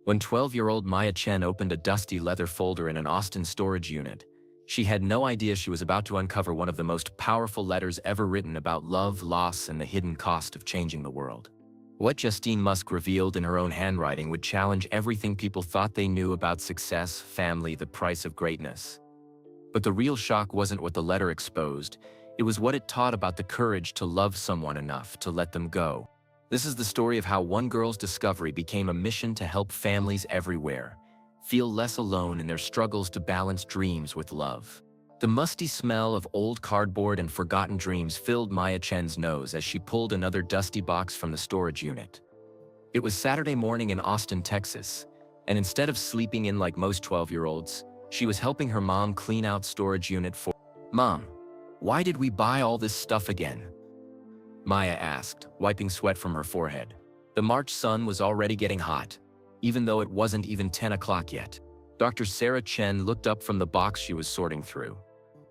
When 12-year-old Maya Chen opened a dusty leather folder in an Austin storage unit, she had no idea she was about to uncover one of the most powerful letters ever written about love, loss, and the hidden cost of changing the world. What Elon Musk revealed in her own handwriting would challenge everything people thought they knew about success, family, the price of greatness. But the real shock wasn't what the letter exposed, it was what it taught about the courage to love someone enough to let them go. This is the story of how one girl's discovery became a mission to help families everywhere feel less alone in their struggles to balance dreams with love. The musty smell of old cardboard and forgotten dreams filled Maya Chen's nose as she pulled another dusty box from the storage unit. It was Saturday morning in Austin, Texas, and instead of sleeping in like most 12-year-olds, she was helping her mom clean out storage unit for. "Mom, why did we buy all this stuff again?" Maya asked, wiping sweat from her forehead. The March sun was already getting hot, even though it wasn't even 10 o'clock yet. Dr. Sarah Chen looked up from the box she was sorting through.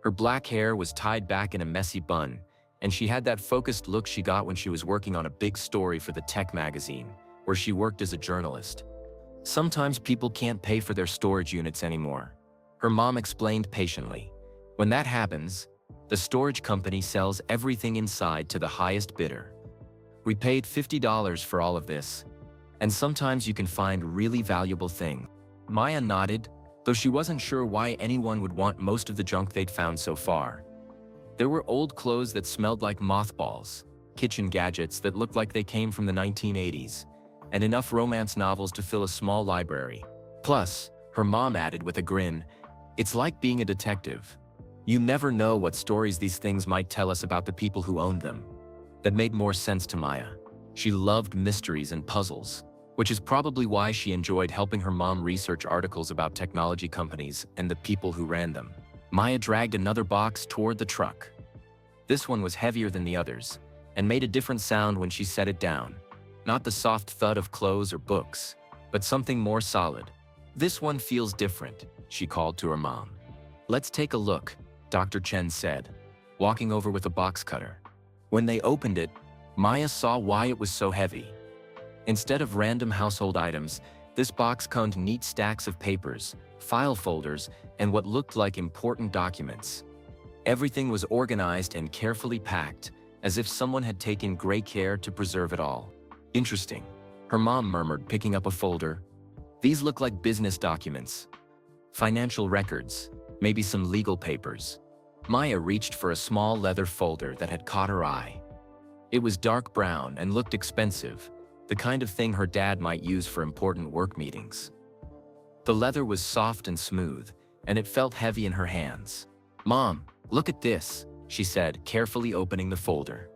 Her black hair was tied back in a messy bun, and she had that focused look she got when she was working on a big story for the tech magazine, where she worked as a journalist. "Sometimes people can't pay for their storage units anymore," her mom explained patiently. "When that happens, the storage company sells everything inside to the highest bidder. We paid $50 for all of this, and sometimes you can find really valuable things." Maya nodded, though she wasn't sure why anyone would want most of the junk they'd found so far. There were old clothes that smelled like mothballs, kitchen gadgets that looked like they came from the 1980s, and enough romance novels to fill a small library. Plus, her mom added with a grin, "It's like being a detective. You never know what stories these things might tell us about the people who owned them." That made more sense to Maya. She loved mysteries and puzzles, which is probably why she enjoyed helping her mom research articles about technology companies and the people who ran them. Maya dragged another box toward the truck. This one was heavier than the others, and made a different sound when she set it down. Not the soft thud of clothes or books, but something more solid. "This one feels different," she called to her mom. "Let's take a look," Dr. Chen said, walking over with a box cutter. When they opened it, Maya saw why it was so heavy. Instead of random household items, this box contained neat stacks of papers, file folders, and what looked like important documents. Everything was organized and carefully packed, as if someone had taken great care to preserve it all. "Interesting," her mom murmured, picking up a folder. "These look like business documents. Financial records, maybe some legal papers." Maya reached for a small leather folder that had caught her eye. It was dark brown and looked expensive, the kind of thing her dad might use for important work meetings. The leather was soft and smooth, and it felt heavy in her hands. "Mom, look at this," she said, carefully opening the folder.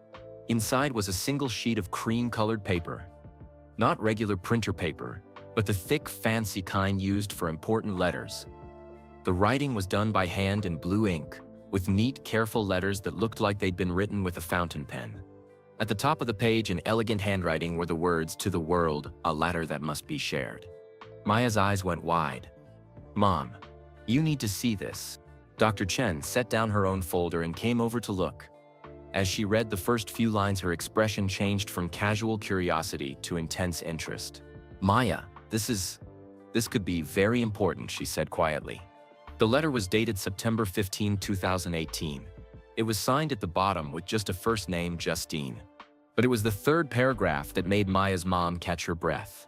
Inside was a single sheet of cream-colored paper. Not regular printer paper, but the thick, fancy kind used for important letters. The writing was done by hand in blue ink, with neat, careful letters that looked like they'd been written with a fountain pen. At the top of the page in elegant handwriting were the words, "To the world, a ladder that must be shared." Maya's eyes went wide. "Mom, you need to see this." Dr. Chen set down her own folder and came over to look. As she read the first few lines, her expression changed from casual curiosity to intense interest. "Maya, this could be very important," she said quietly. The letter was dated September 15, 2018. It was signed at the bottom with just a first name, Justine. But it was the third paragraph that made Maya's mom catch her breath.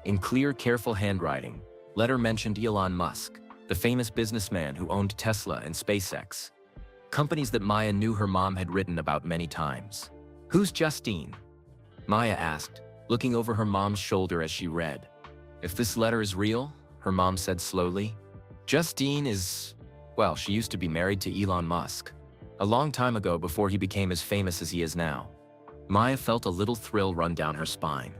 In clear, careful handwriting, letter mentioned Elon Musk, the famous businessman who owned Tesla and SpaceX, companies that Maya knew her mom had written about many times. "Who's Justine?" Maya asked, looking over her mom's shoulder as she read. "If this letter is real," her mom said slowly, "Justine is, well, she used to be married to Elon Musk. A long time ago, before he became as famous as he is now." Maya felt a little thrill run down her spine.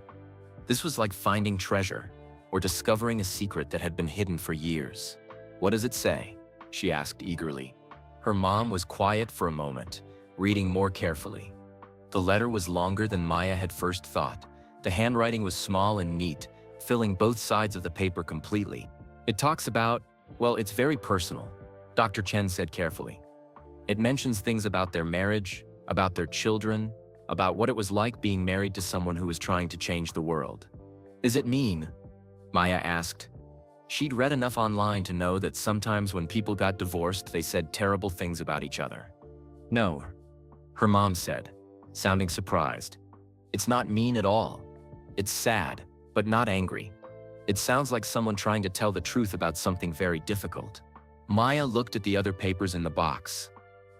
This was like finding treasure, or discovering a secret that had been hidden for years. "What does it say?" she asked eagerly. Her mom was quiet for a moment, reading more carefully. The letter was longer than Maya had first thought. The handwriting was small and neat, filling both sides of the paper completely. "It talks about, well, it's very personal," Dr. Chen said carefully. "It mentions things about their marriage, about their children, about what it was like being married to someone who was trying to change the world." "Is it mean?" Maya asked. She'd read enough online to know that sometimes when people got divorced, they said terrible things about each other. No, her mom said, sounding surprised. It's not mean at all. It's sad, but not angry. It sounds like someone trying to tell the truth about something very difficult. Maya looked at the other papers in the box.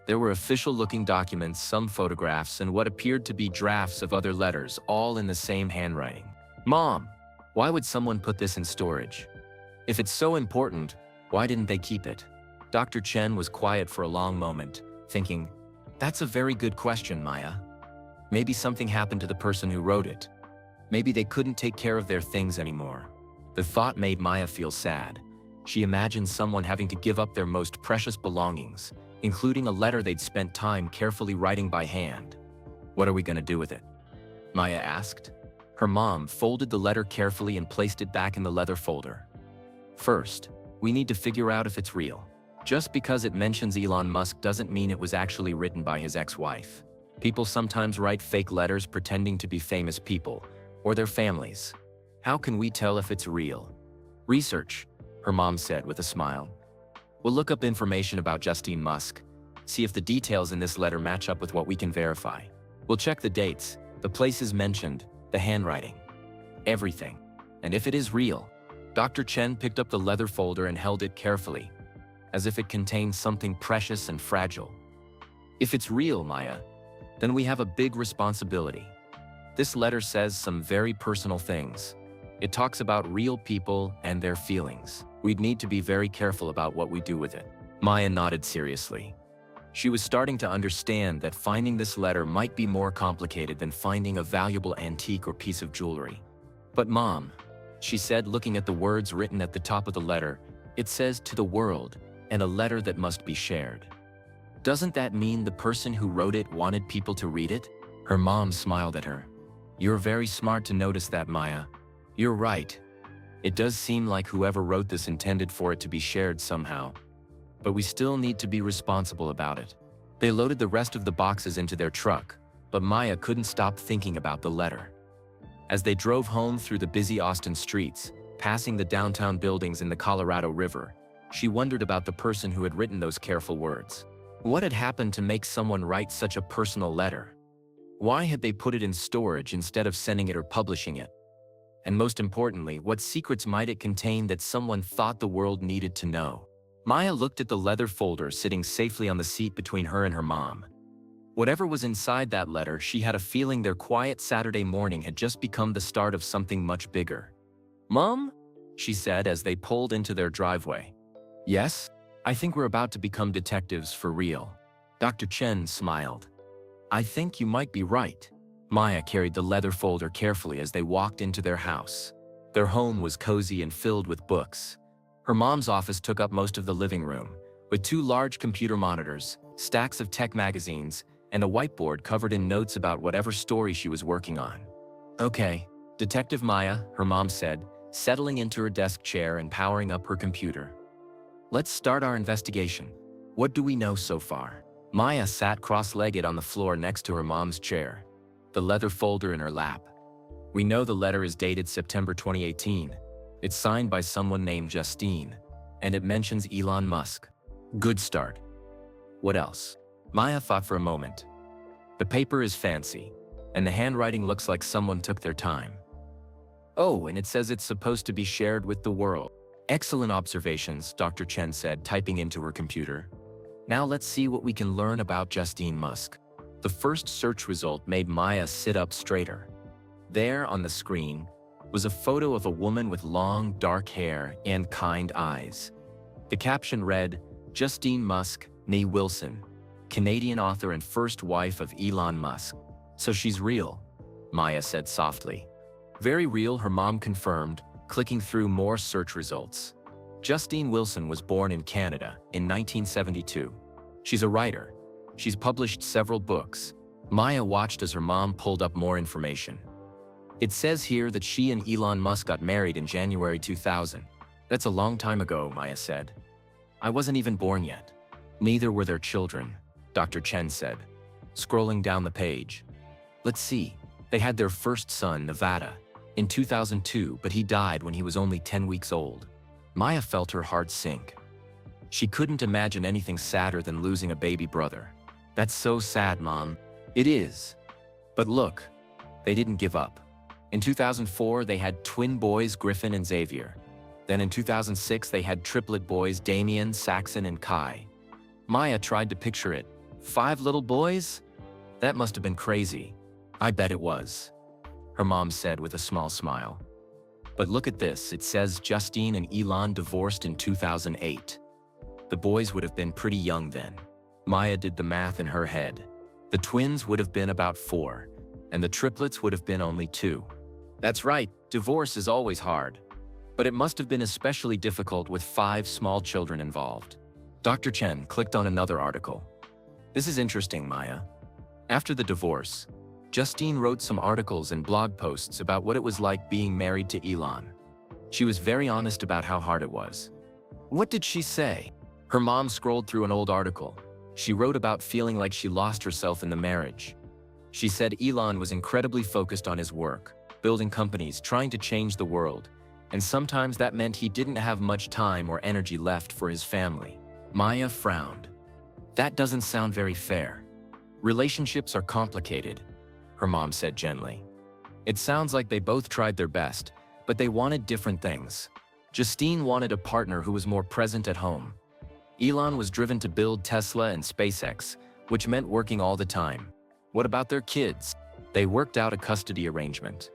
There were official-looking documents, some photographs, and what appeared to be drafts of other letters, all in the same handwriting. Mom, why would someone put this in storage? If it's so important, why didn't they keep it? Dr. Chen was quiet for a long moment, thinking, that's a very good question, Maya. Maybe something happened to the person who wrote it. Maybe they couldn't take care of their things anymore. The thought made Maya feel sad. She imagined someone having to give up their most precious belongings, including a letter they'd spent time carefully writing by hand. What are we going to do with it? Maya asked. Her mom folded the letter carefully and placed it back in the leather folder. First, we need to figure out if it's real. Just because it mentions Elon Musk doesn't mean it was actually written by his ex-wife. People sometimes write fake letters pretending to be famous people, or their families. How can we tell if it's real? Research, her mom said with a smile. We'll look up information about Elon Musk, see if the details in this letter match up with what we can verify. We'll check the dates, the places mentioned, the handwriting. Everything. And if it is real, Dr. Chen picked up the leather folder and held it carefully, as if it contained something precious and fragile. If it's real, Maya, then we have a big responsibility. This letter says some very personal things. It talks about real people and their feelings. We'd need to be very careful about what we do with it. Maya nodded seriously. She was starting to understand that finding this letter might be more complicated than finding a valuable antique or piece of jewelry. But Mom, she said, looking at the words written at the top of the letter, it says to the world, and a letter that must be shared. Doesn't that mean the person who wrote it wanted people to read it? Her mom smiled at her. You're very smart to notice that, Maya. You're right. It does seem like whoever wrote this intended for it to be shared somehow. But we still need to be responsible about it. They loaded the rest of the boxes into their truck, but Maya couldn't stop thinking about the letter. As they drove home through the busy Austin streets, passing the downtown buildings in the Colorado River, she wondered about the person who had written those careful words. What had happened to make someone write such a personal letter? Why had they put it in storage instead of sending it or publishing it? And most importantly, what secrets might it contain that someone thought the world needed to know? Maya looked at the leather folder sitting safely on the seat between her and her mom. Whatever was inside that letter, she had a feeling their quiet Saturday morning had just become the start of something much bigger. Mom? She said as they pulled into their driveway. Yes? I think we're about to become detectives for real. Dr. Chen smiled. I think you might be right. Maya carried the leather folder carefully as they walked into their house. Their home was cozy and filled with books. Her mom's office took up most of the living room, with 2 large computer monitors, stacks of tech magazines, and a whiteboard covered in notes about whatever story she was working on. Okay, Detective Maya, her mom said, settling into her desk chair and powering up her computer. Let's start our investigation. What do we know so far? Maya sat cross-legged on the floor next to her mom's chair, the leather folder in her lap. We know the letter is dated September 2018. It's signed by someone named Justine, and it mentions Elon Musk. Good start. What else? Maya thought for a moment. The paper is fancy, and the handwriting looks like someone took their time. Oh, and it says it's supposed to be shared with the world. Excellent observations, Dr. Chen said, typing into her computer. Now let's see what we can learn about Elon Musk. The first search result made Maya sit up straighter. There on the screen was a photo of a woman with long, dark hair and kind eyes. The caption read, Elon Musk, née Wilson, Canadian author and first wife of Elon Musk. So she's real, Maya said softly. Very real, her mom confirmed, clicking through more search results. Justine Wilson was born in Canada in 1972. She's a writer. She's published several books. Maya watched as her mom pulled up more information. It says here that she and Elon Musk got married in January 2000. That's a long time ago, Maya said. I wasn't even born yet. Neither were their children, Dr. Chen said, scrolling down the page. Let's see. They had their first son, Nevada, in 2002, but he died when he was only 10 weeks old. Maya felt her heart sink. She couldn't imagine anything sadder than losing a baby brother. That's so sad, Mom. It is. But look, they didn't give up. In 2004, they had twin boys, Griffin and Xavier. Then in 2006, they had triplet boys, Damien, Saxon, and Kai. Maya tried to picture it. 5 little boys? That must have been crazy. I bet it was, her mom said with a small smile. But look at this, it says Justine and Elon divorced in 2008. The boys would have been pretty young then. Maya did the math in her head. The twins would have been about 4, and the triplets would have been only 2. That's right, divorce is always hard. But it must have been especially difficult with 5 small children involved. Dr. Chen clicked on another article. This is interesting, Maya. After the divorce, Justine wrote some articles and blog posts about what it was like being married to Elon. She was very honest about how hard it was. What did she say? Her mom scrolled through an old article. She wrote about feeling like she lost herself in the marriage. She said Elon was incredibly focused on his work, building companies, trying to change the world, and sometimes that meant he didn't have much time or energy left for his family. Maya frowned. That doesn't sound very fair. Relationships are complicated, her mom said gently. It sounds like they both tried their best, but they wanted different things. Justine wanted a partner who was more present at home. Elon was driven to build Tesla and SpaceX, which meant working all the time. What about their kids? They worked out a custody arrangement.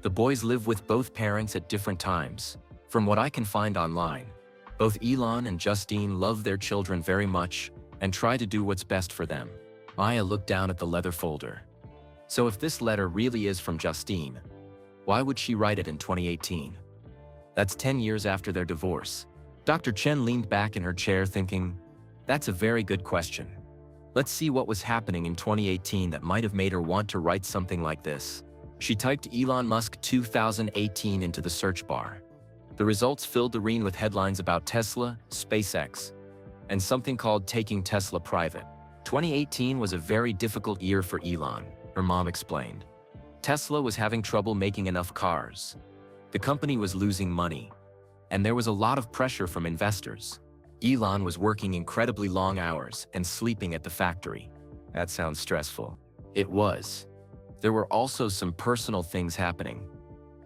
The boys live with both parents at different times. From what I can find online, both Elon and Justine love their children very much and try to do what's best for them. Maya looked down at the leather folder. So if this letter really is from Justine, why would she write it in 2018? That's 10 years after their divorce. Dr. Chen leaned back in her chair thinking, that's a very good question. Let's see what was happening in 2018 that might have made her want to write something like this. She typed Elon Musk 2018 into the search bar. The results filled the screen with headlines about Tesla, SpaceX, and something called taking Tesla private. 2018 was a very difficult year for Elon, her mom explained. Tesla was having trouble making enough cars. The company was losing money, and there was a lot of pressure from investors. Elon was working incredibly long hours and sleeping at the factory. That sounds stressful. It was. There were also some personal things happening.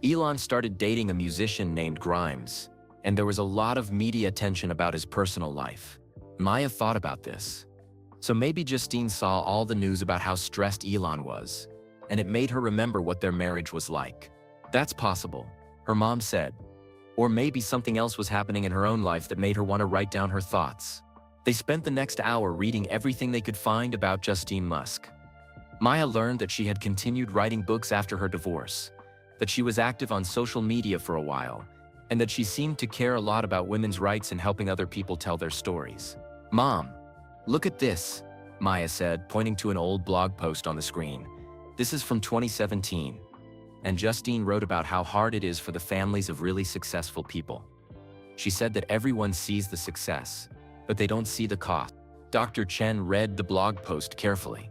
Elon started dating a musician named Grimes, and there was a lot of media attention about his personal life. Maya thought about this. So maybe Justine saw all the news about how stressed Elon was, and it made her remember what their marriage was like. That's possible, her mom said. Or maybe something else was happening in her own life that made her want to write down her thoughts. They spent the next hour reading everything they could find about Justine Musk. Maya learned that she had continued writing books after her divorce, that she was active on social media for a while, and that she seemed to care a lot about women's rights and helping other people tell their stories. Mom, look at this, Maya said, pointing to an old blog post on the screen. This is from 2017. And Justine wrote about how hard it is for the families of really successful people. She said that everyone sees the success, but they don't see the cost. Dr. Chen read the blog post carefully.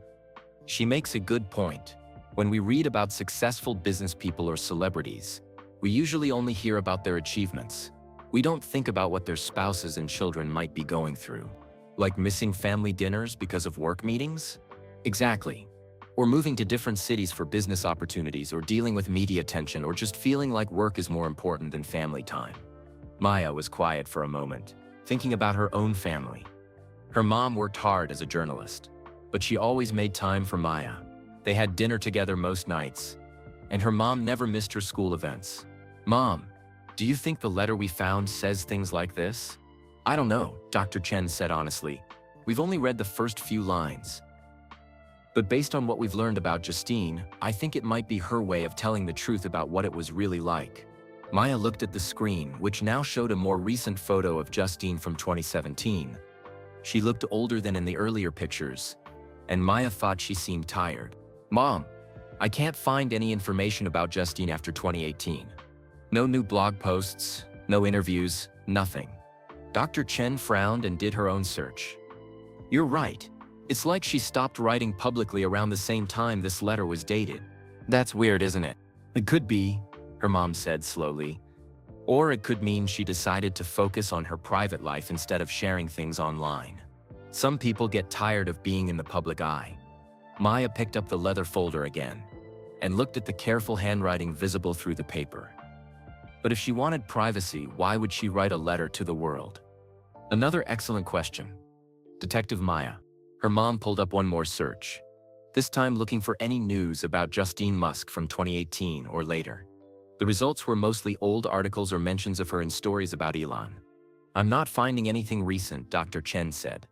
She makes a good point. When we read about successful business people or celebrities, we usually only hear about their achievements. We don't think about what their spouses and children might be going through. Like missing family dinners because of work meetings? Exactly. Or moving to different cities for business opportunities, or dealing with media attention, or just feeling like work is more important than family time. Maya was quiet for a moment, thinking about her own family. Her mom worked hard as a journalist, but she always made time for Maya. They had dinner together most nights, and her mom never missed her school events. Mom, do you think the letter we found says things like this? I don't know, Dr. Chen said honestly. We've only read the first few lines. But based on what we've learned about Justine, I think it might be her way of telling the truth about what it was really like. Maya looked at the screen, which now showed a more recent photo of Justine from 2017. She looked older than in the earlier pictures, and Maya thought she seemed tired. Mom, I can't find any information about Justine after 2018. No new blog posts, no interviews, nothing. Dr. Chen frowned and did her own search. You're right. It's like she stopped writing publicly around the same time this letter was dated. That's weird, isn't it? It could be, her mom said slowly. Or it could mean she decided to focus on her private life instead of sharing things online. Some people get tired of being in the public eye. Maya picked up the leather folder again and looked at the careful handwriting visible through the paper. But if she wanted privacy, why would she write a letter to the world? Another excellent question. Detective Maya. Her mom pulled up one more search, this time looking for any news about Justine Musk from 2018 or later. The results were mostly old articles or mentions of her in stories about Elon. I'm not finding anything recent, Dr. Chen said.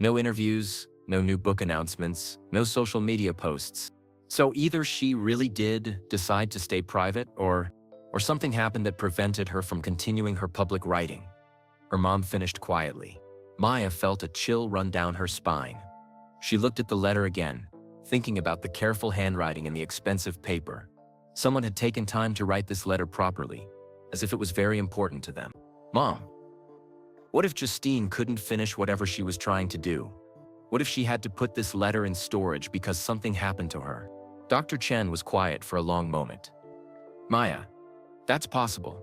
No interviews, no new book announcements, no social media posts. So either she really did decide to stay private or something happened that prevented her from continuing her public writing. Her mom finished quietly. Maya felt a chill run down her spine. She looked at the letter again, thinking about the careful handwriting and the expensive paper. Someone had taken time to write this letter properly, as if it was very important to them. Mom, what if Justine couldn't finish whatever she was trying to do? What if she had to put this letter in storage because something happened to her? Dr. Chen was quiet for a long moment. Maya, that's possible.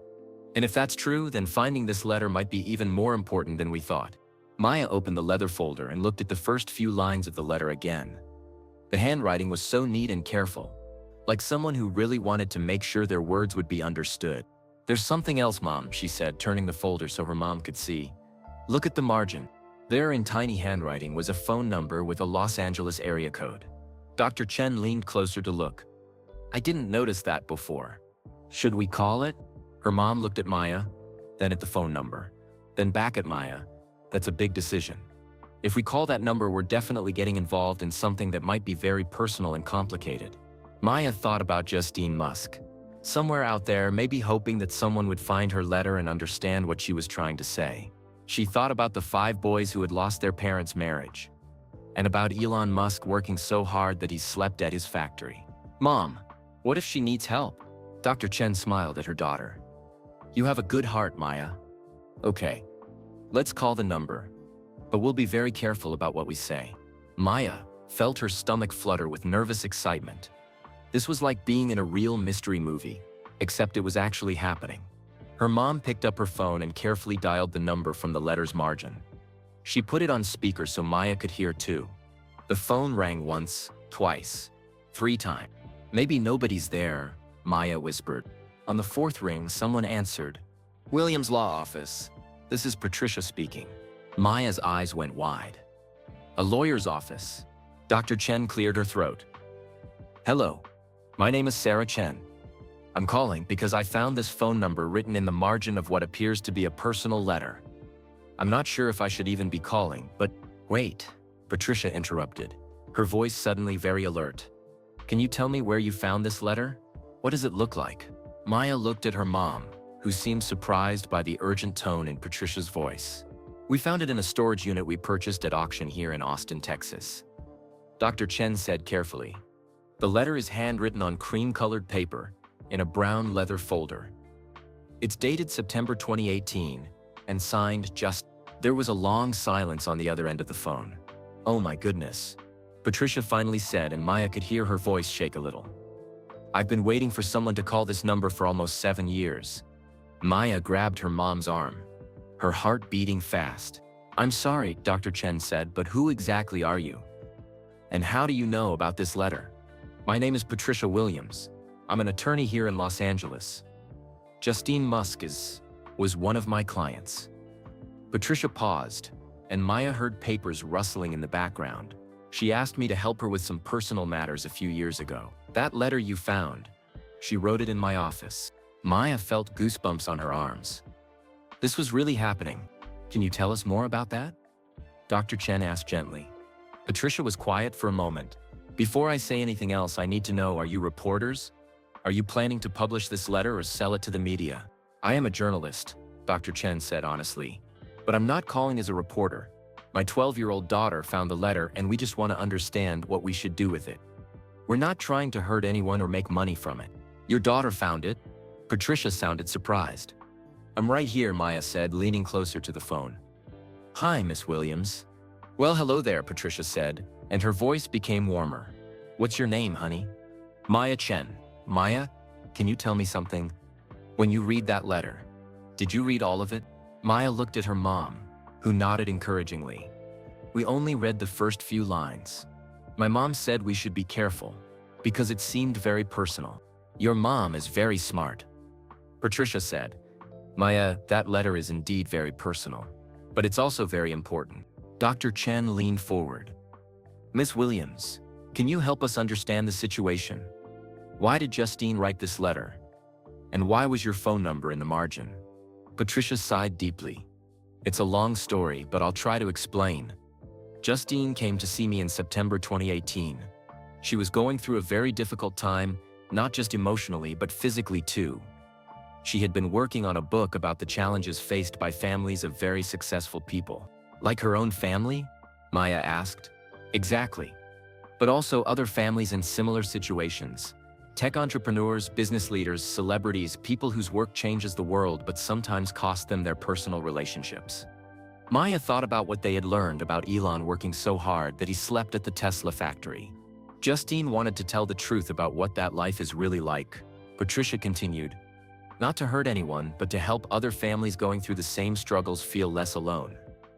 And if that's true, then finding this letter might be even more important than we thought. Maya opened the leather folder and looked at the first few lines of the letter again. The handwriting was so neat and careful, like someone who really wanted to make sure their words would be understood. There's something else, Mom, she said, turning the folder so her mom could see. Look at the margin. There in tiny handwriting was a phone number with a Los Angeles area code. Dr. Chen leaned closer to look. I didn't notice that before. Should we call it? Her mom looked at Maya, then at the phone number, then back at Maya. That's a big decision. If we call that number, we're definitely getting involved in something that might be very personal and complicated. Maya thought about Justine Musk. Somewhere out there, maybe hoping that someone would find her letter and understand what she was trying to say. She thought about the 5 boys who had lost their parents' marriage, and about Elon Musk working so hard that he slept at his factory. Mom, what if she needs help? Dr. Chen smiled at her daughter. You have a good heart, Maya. Okay, let's call the number, but we'll be very careful about what we say. Maya felt her stomach flutter with nervous excitement. This was like being in a real mystery movie, except it was actually happening. Her mom picked up her phone and carefully dialed the number from the letter's margin. She put it on speaker so Maya could hear too. The phone rang once, twice, 3 times. Maybe nobody's there, Maya whispered. On the 4th ring, someone answered. Williams Law Office. This is Patricia speaking. Maya's eyes went wide. A lawyer's office. Dr. Chen cleared her throat. Hello, my name is Sarah Chen. I'm calling because I found this phone number written in the margin of what appears to be a personal letter. I'm not sure if I should even be calling, but wait, Patricia interrupted, her voice suddenly very alert. Can you tell me where you found this letter? What does it look like? Maya looked at her mom, who seemed surprised by the urgent tone in Patricia's voice. We found it in a storage unit we purchased at auction here in Austin, Texas. Dr. Chen said carefully. The letter is handwritten on cream-colored paper in a brown leather folder. It's dated September 2018 and signed just. There was a long silence on the other end of the phone. Oh my goodness, Patricia finally said, and Maya could hear her voice shake a little. I've been waiting for someone to call this number for almost 7 years. Maya grabbed her mom's arm, her heart beating fast. I'm sorry, Dr. Chen said, but who exactly are you? And how do you know about this letter? My name is Patricia Williams. I'm an attorney here in Los Angeles. Justine Musk was one of my clients. Patricia paused, and Maya heard papers rustling in the background. She asked me to help her with some personal matters a few years ago. That letter you found, she wrote it in my office. Maya felt goosebumps on her arms. This was really happening. Can you tell us more about that? Dr. Chen asked gently. Patricia was quiet for a moment. Before I say anything else, I need to know, are you reporters? Are you planning to publish this letter or sell it to the media? I am a journalist, Dr. Chen said honestly. But I'm not calling as a reporter. My 12-year-old daughter found the letter and we just want to understand what we should do with it. We're not trying to hurt anyone or make money from it. Your daughter found it? Patricia sounded surprised. I'm right here, Maya said, leaning closer to the phone. Hi, Miss Williams. Well, hello there, Patricia said, and her voice became warmer. What's your name, honey? Maya Chen. Maya? can you tell me something? When you read that letter, did you read all of it? Maya looked at her mom, who nodded encouragingly. We only read the first few lines. My mom said we should be careful, because it seemed very personal. Your mom is very smart, Patricia said. Maya, that letter is indeed very personal, but it's also very important. Dr. Chen leaned forward. Miss Williams, can you help us understand the situation? Why did Justine write this letter? And why was your phone number in the margin? Patricia sighed deeply. It's a long story, but I'll try to explain. Justine came to see me in September 2018. She was going through a very difficult time, not just emotionally, but physically too. She had been working on a book about the challenges faced by families of very successful people. Like her own family? Maya asked. Exactly. But also other families in similar situations. Tech entrepreneurs, business leaders, celebrities, people whose work changes the world but sometimes cost them their personal relationships. Maya thought about what they had learned about Elon working so hard that he slept at the Tesla factory. Justine wanted to tell the truth about what that life is really like. Patricia continued. Not to hurt anyone, but to help other families going through the same struggles feel less alone.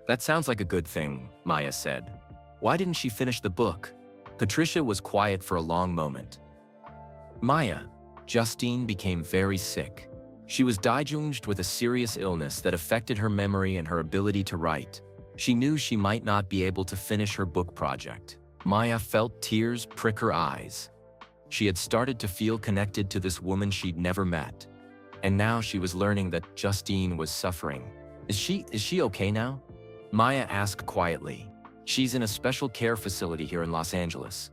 That sounds like a good thing, Maya said. Why didn't she finish the book? Patricia was quiet for a long moment. Maya, Justine became very sick. She was diagnosed with a serious illness that affected her memory and her ability to write. She knew she might not be able to finish her book project. Maya felt tears prick her eyes. She had started to feel connected to this woman she'd never met. And now she was learning that Justine was suffering. Is she okay now? Maya asked quietly. She's in a special care facility here in Los Angeles.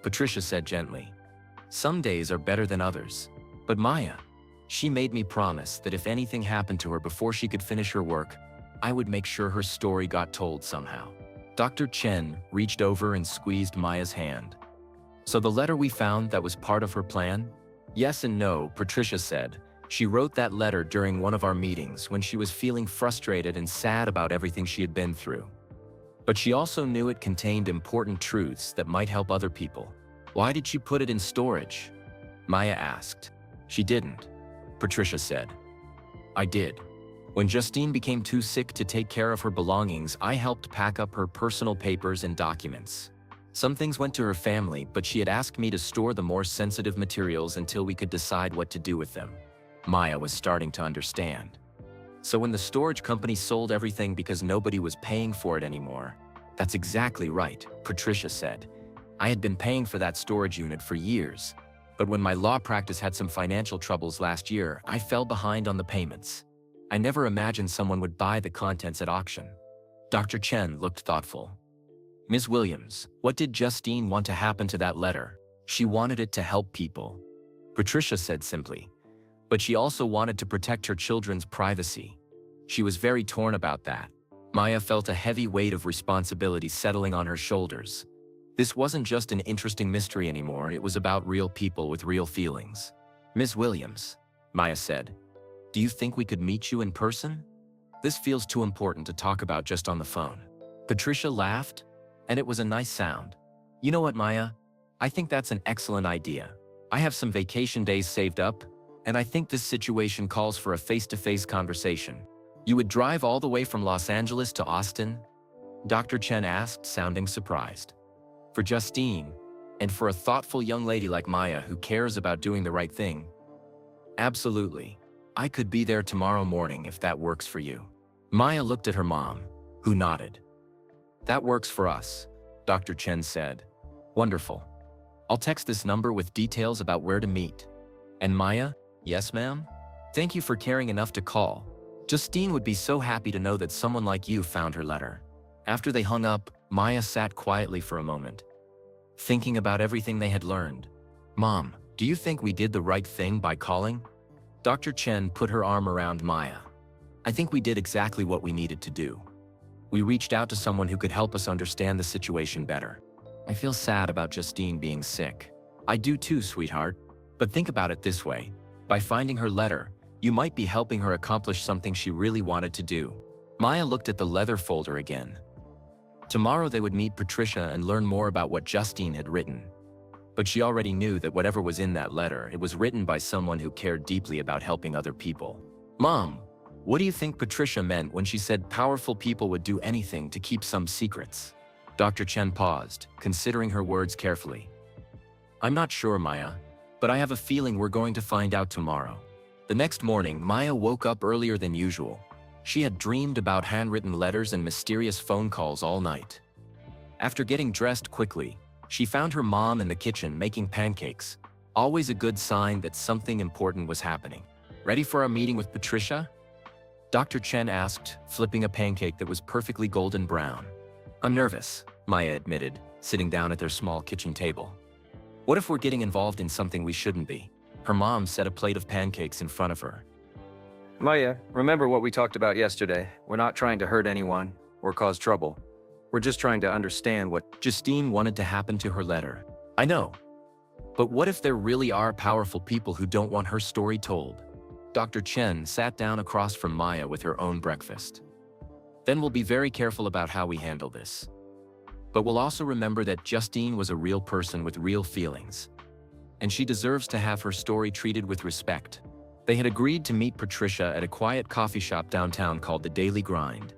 Patricia said gently. Some days are better than others. But Maya, she made me promise that if anything happened to her before she could finish her work, I would make sure her story got told somehow. Dr. Chen reached over and squeezed Maya's hand. So the letter we found, that was part of her plan? Yes and no, Patricia said. She wrote that letter during one of our meetings when she was feeling frustrated and sad about everything she had been through. But she also knew it contained important truths that might help other people. Why did she put it in storage? Maya asked. She didn't, Patricia said. I did. When Justine became too sick to take care of her belongings, I helped pack up her personal papers and documents. Some things went to her family, but she had asked me to store the more sensitive materials until we could decide what to do with them. Maya was starting to understand. So when the storage company sold everything because nobody was paying for it anymore, that's exactly right, Patricia said. I had been paying for that storage unit for years, but when my law practice had some financial troubles last year, I fell behind on the payments. I never imagined someone would buy the contents at auction. Dr. Chen looked thoughtful. Ms. Williams, what did Justine want to happen to that letter? She wanted it to help people, Patricia said simply. But she also wanted to protect her children's privacy. She was very torn about that. Maya felt a heavy weight of responsibility settling on her shoulders. This wasn't just an interesting mystery anymore, it was about real people with real feelings. Ms. Williams, Maya said, do you think we could meet you in person? This feels too important to talk about just on the phone. Patricia laughed, and it was a nice sound. You know what, Maya? I think that's an excellent idea. I have some vacation days saved up, and I think this situation calls for a face-to-face conversation. You would drive all the way from Los Angeles to Austin? Dr. Chen asked, sounding surprised. For Justine, and for a thoughtful young lady like Maya who cares about doing the right thing? Absolutely. I could be there tomorrow morning if that works for you. Maya looked at her mom, who nodded. That works for us, Dr. Chen said. Wonderful. I'll text this number with details about where to meet. And Maya? Yes, ma'am? Thank you for caring enough to call. Justine would be so happy to know that someone like you found her letter. After they hung up, Maya sat quietly for a moment, thinking about everything they had learned. Mom, do you think we did the right thing by calling? Dr. Chen put her arm around Maya. I think we did exactly what we needed to do. We reached out to someone who could help us understand the situation better. I feel sad about Justine being sick. I do too, sweetheart. But think about it this way. By finding her letter, you might be helping her accomplish something she really wanted to do. Maya looked at the leather folder again. Tomorrow they would meet Patricia and learn more about what Justine had written. But she already knew that whatever was in that letter, it was written by someone who cared deeply about helping other people. Mom, what do you think Patricia meant when she said powerful people would do anything to keep some secrets? Dr. Chen paused, considering her words carefully. I'm not sure, Maya, but I have a feeling we're going to find out tomorrow. The next morning, Maya woke up earlier than usual. She had dreamed about handwritten letters and mysterious phone calls all night. After getting dressed quickly, she found her mom in the kitchen making pancakes, always a good sign that something important was happening. Ready for our meeting with Patricia? Dr. Chen asked, flipping a pancake that was perfectly golden brown. I'm nervous, Maya admitted, sitting down at their small kitchen table. What if we're getting involved in something we shouldn't be? Her mom set a plate of pancakes in front of her. Maya, remember what we talked about yesterday. We're not trying to hurt anyone or cause trouble. We're just trying to understand what Justine wanted to happen to her letter. I know. But what if there really are powerful people who don't want her story told? Dr. Chen sat down across from Maya with her own breakfast. Then we'll be very careful about how we handle this. But we'll also remember that Justine was a real person with real feelings. And she deserves to have her story treated with respect. They had agreed to meet Patricia at a quiet coffee shop downtown called The Daily Grind.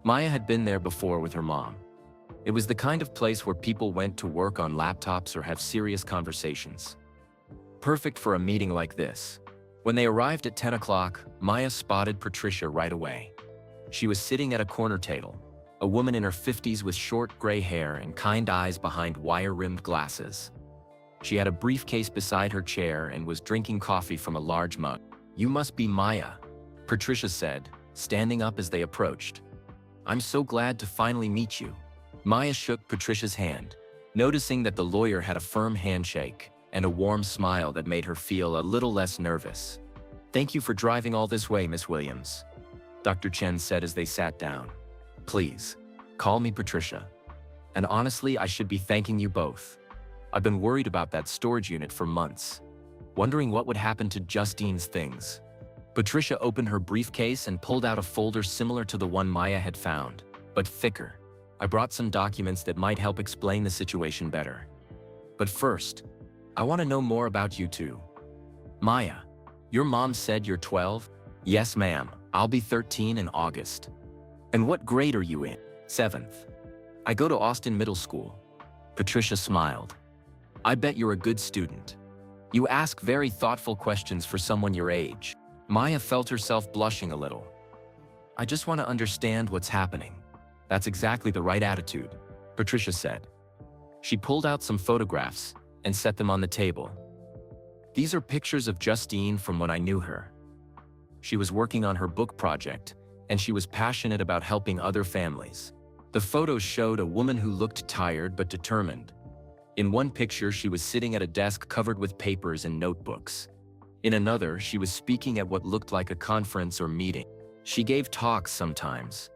Maya had been there before with her mom. It was the kind of place where people went to work on laptops or have serious conversations. Perfect for a meeting like this. When they arrived at 10 o'clock, Maya spotted Patricia right away. She was sitting at a corner table, a woman in her 50s with short gray hair and kind eyes behind wire-rimmed glasses. She had a briefcase beside her chair and was drinking coffee from a large mug. You must be Maya, Patricia said, standing up as they approached. I'm so glad to finally meet you. Maya shook Patricia's hand, noticing that the lawyer had a firm handshake and a warm smile that made her feel a little less nervous. Thank you for driving all this way, Miss Williams, Dr. Chen said as they sat down. Please, call me Patricia. And honestly, I should be thanking you both. I've been worried about that storage unit for months, wondering what would happen to Justine's things. Patricia opened her briefcase and pulled out a folder similar to the one Maya had found, but thicker. I brought some documents that might help explain the situation better. But first, I want to know more about you two. Maya, your mom said you're 12? Yes, ma'am. I'll be 13 in August. And what grade are you in? 7th. I go to Austin Middle School. Patricia smiled. I bet you're a good student. You ask very thoughtful questions for someone your age. Maya felt herself blushing a little. I just want to understand what's happening. That's exactly the right attitude, Patricia said. She pulled out some photographs and set them on the table. These are pictures of Justine from when I knew her. She was working on her book project, and she was passionate about helping other families. The photos showed a woman who looked tired but determined. In one picture, she was sitting at a desk covered with papers and notebooks. In another, she was speaking at what looked like a conference or meeting. She gave talks sometimes,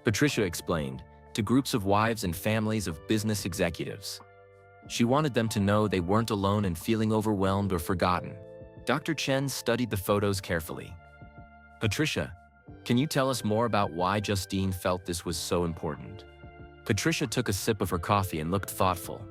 Patricia explained, to groups of wives and families of business executives. She wanted them to know they weren't alone in feeling overwhelmed or forgotten. Dr. Chen studied the photos carefully. Patricia, can you tell us more about why Justine felt this was so important? Patricia took a sip of her coffee and looked thoughtful.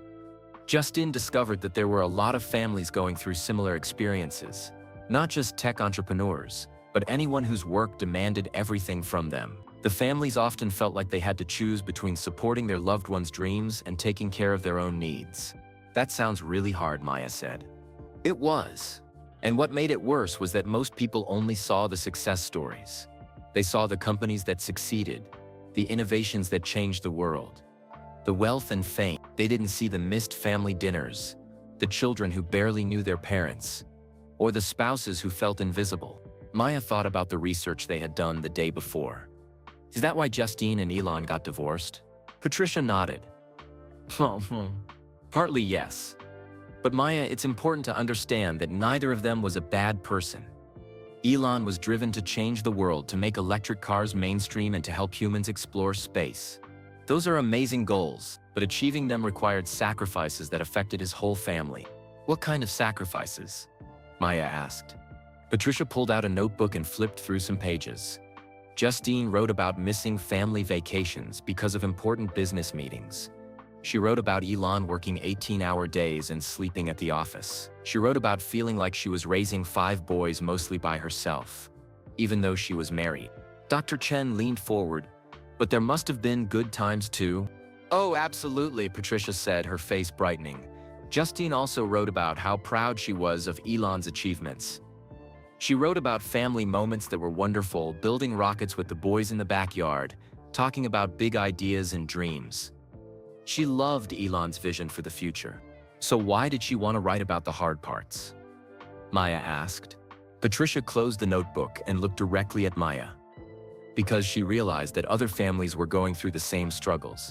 Justine discovered that there were a lot of families going through similar experiences. Not just tech entrepreneurs, but anyone whose work demanded everything from them. The families often felt like they had to choose between supporting their loved ones' dreams and taking care of their own needs. That sounds really hard, Maya said. It was. And what made it worse was that most people only saw the success stories. They saw the companies that succeeded, the innovations that changed the world, the wealth and fame. They didn't see the missed family dinners, the children who barely knew their parents, or the spouses who felt invisible. Maya thought about the research they had done the day before. Is that why Justine and Elon got divorced? Patricia nodded. Partly yes. But Maya, it's important to understand that neither of them was a bad person. Elon was driven to change the world, to make electric cars mainstream and to help humans explore space. Those are amazing goals, but achieving them required sacrifices that affected his whole family. What kind of sacrifices? Maya asked. Patricia pulled out a notebook and flipped through some pages. Justine wrote about missing family vacations because of important business meetings. She wrote about Elon working 18-hour days and sleeping at the office. She wrote about feeling like she was raising 5 boys mostly by herself, even though she was married. Dr. Chen leaned forward. But there must have been good times too. Oh, absolutely, Patricia said, her face brightening. Justine also wrote about how proud she was of Elon's achievements. She wrote about family moments that were wonderful, building rockets with the boys in the backyard, talking about big ideas and dreams. She loved Elon's vision for the future. So why did she want to write about the hard parts? Maya asked. Patricia closed the notebook and looked directly at Maya. Because she realized that other families were going through the same struggles,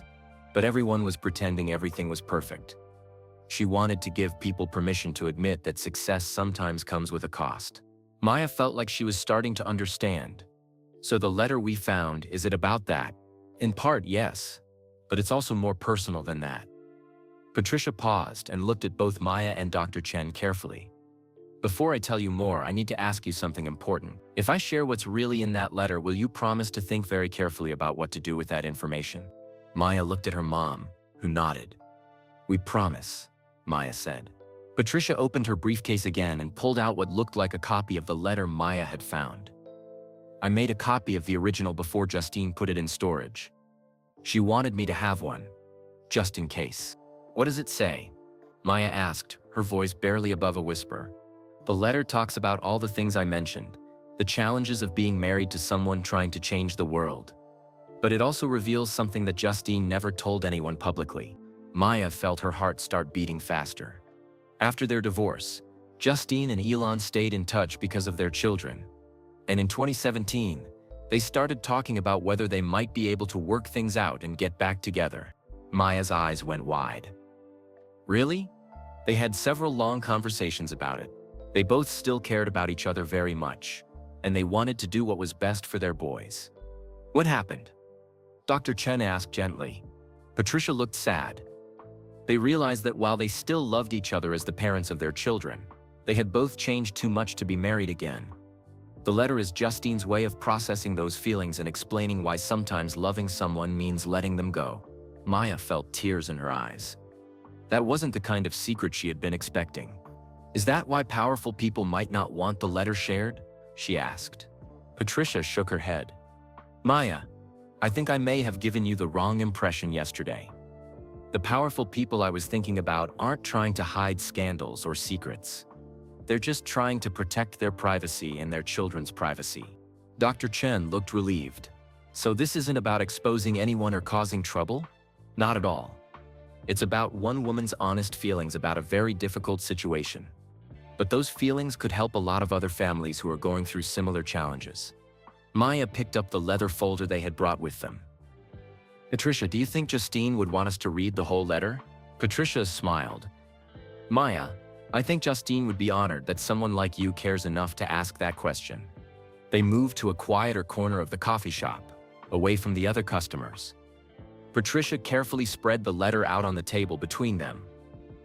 but everyone was pretending everything was perfect. She wanted to give people permission to admit that success sometimes comes with a cost. Maya felt like she was starting to understand. So the letter we found, is it about that? In part, yes, but it's also more personal than that. Patricia paused and looked at both Maya and Dr. Chen carefully. Before I tell you more, I need to ask you something important. If I share what's really in that letter, will you promise to think very carefully about what to do with that information? Maya looked at her mom, who nodded. We promise, Maya said. Patricia opened her briefcase again and pulled out what looked like a copy of the letter Maya had found. I made a copy of the original before Justine put it in storage. She wanted me to have one, just in case. What does it say? Maya asked, her voice barely above a whisper. The letter talks about all the things I mentioned, the challenges of being married to someone trying to change the world. But it also reveals something that Justine never told anyone publicly. Maya felt her heart start beating faster. After their divorce, Justine and Elon stayed in touch because of their children. And in 2017, they started talking about whether they might be able to work things out and get back together. Maya's eyes went wide. Really? They had several long conversations about it. They both still cared about each other very much, and they wanted to do what was best for their boys. What happened? Dr. Chen asked gently. Patricia looked sad. They realized that while they still loved each other as the parents of their children, they had both changed too much to be married again. The letter is Justine's way of processing those feelings and explaining why sometimes loving someone means letting them go. Maya felt tears in her eyes. That wasn't the kind of secret she had been expecting. Is that why powerful people might not want the letter shared? She asked. Patricia shook her head. Maya, I think I may have given you the wrong impression yesterday. The powerful people I was thinking about aren't trying to hide scandals or secrets. They're just trying to protect their privacy and their children's privacy. Dr. Chen looked relieved. So this isn't about exposing anyone or causing trouble? Not at all. It's about one woman's honest feelings about a very difficult situation. But those feelings could help a lot of other families who are going through similar challenges. Maya picked up the leather folder they had brought with them. Patricia, do you think Justine would want us to read the whole letter? Patricia smiled. Maya, I think Justine would be honored that someone like you cares enough to ask that question. They moved to a quieter corner of the coffee shop, away from the other customers. Patricia carefully spread the letter out on the table between them.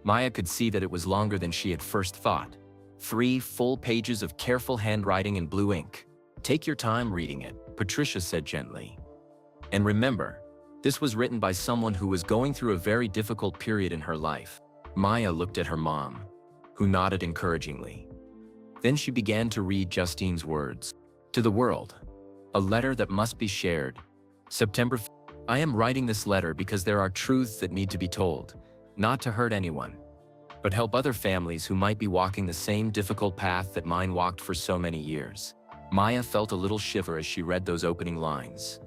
Maya could see that it was longer than she had first thought. 3 full pages of careful handwriting in blue ink. Take your time reading it, Patricia said gently. And remember, this was written by someone who was going through a very difficult period in her life. Maya looked at her mom, who nodded encouragingly. Then she began to read Justine's words. To the world, a letter that must be shared. September 5th. I am writing this letter because there are truths that need to be told, not to hurt anyone, but help other families who might be walking the same difficult path that mine walked for so many years. Maya felt a little shiver as she read those opening lines.